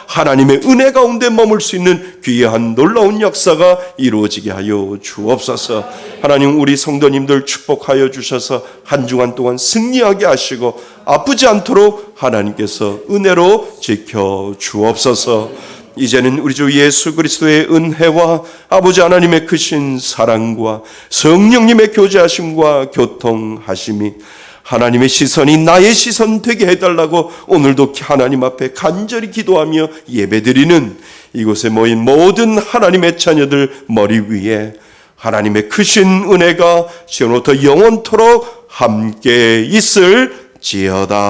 하나님의 은혜 가운데 머물 수 있는 귀한 놀라운 역사가 이루어지게 하여 주옵소서. 하나님 우리 성도님들 축복하여 주셔서 한 주간 동안 승리하게 하시고 아프지 않도록 하나님께서 은혜로 지켜 주옵소서. 이제는 우리 주 예수 그리스도의 은혜와 아버지 하나님의 크신 사랑과 성령님의 교제하심과 교통하심이 하나님의 시선이 나의 시선 되게 해달라고 오늘도 하나님 앞에 간절히 기도하며 예배드리는 이곳에 모인 모든 하나님의 자녀들 머리 위에 하나님의 크신 은혜가 지금부터 영원토록 함께 있을지어다.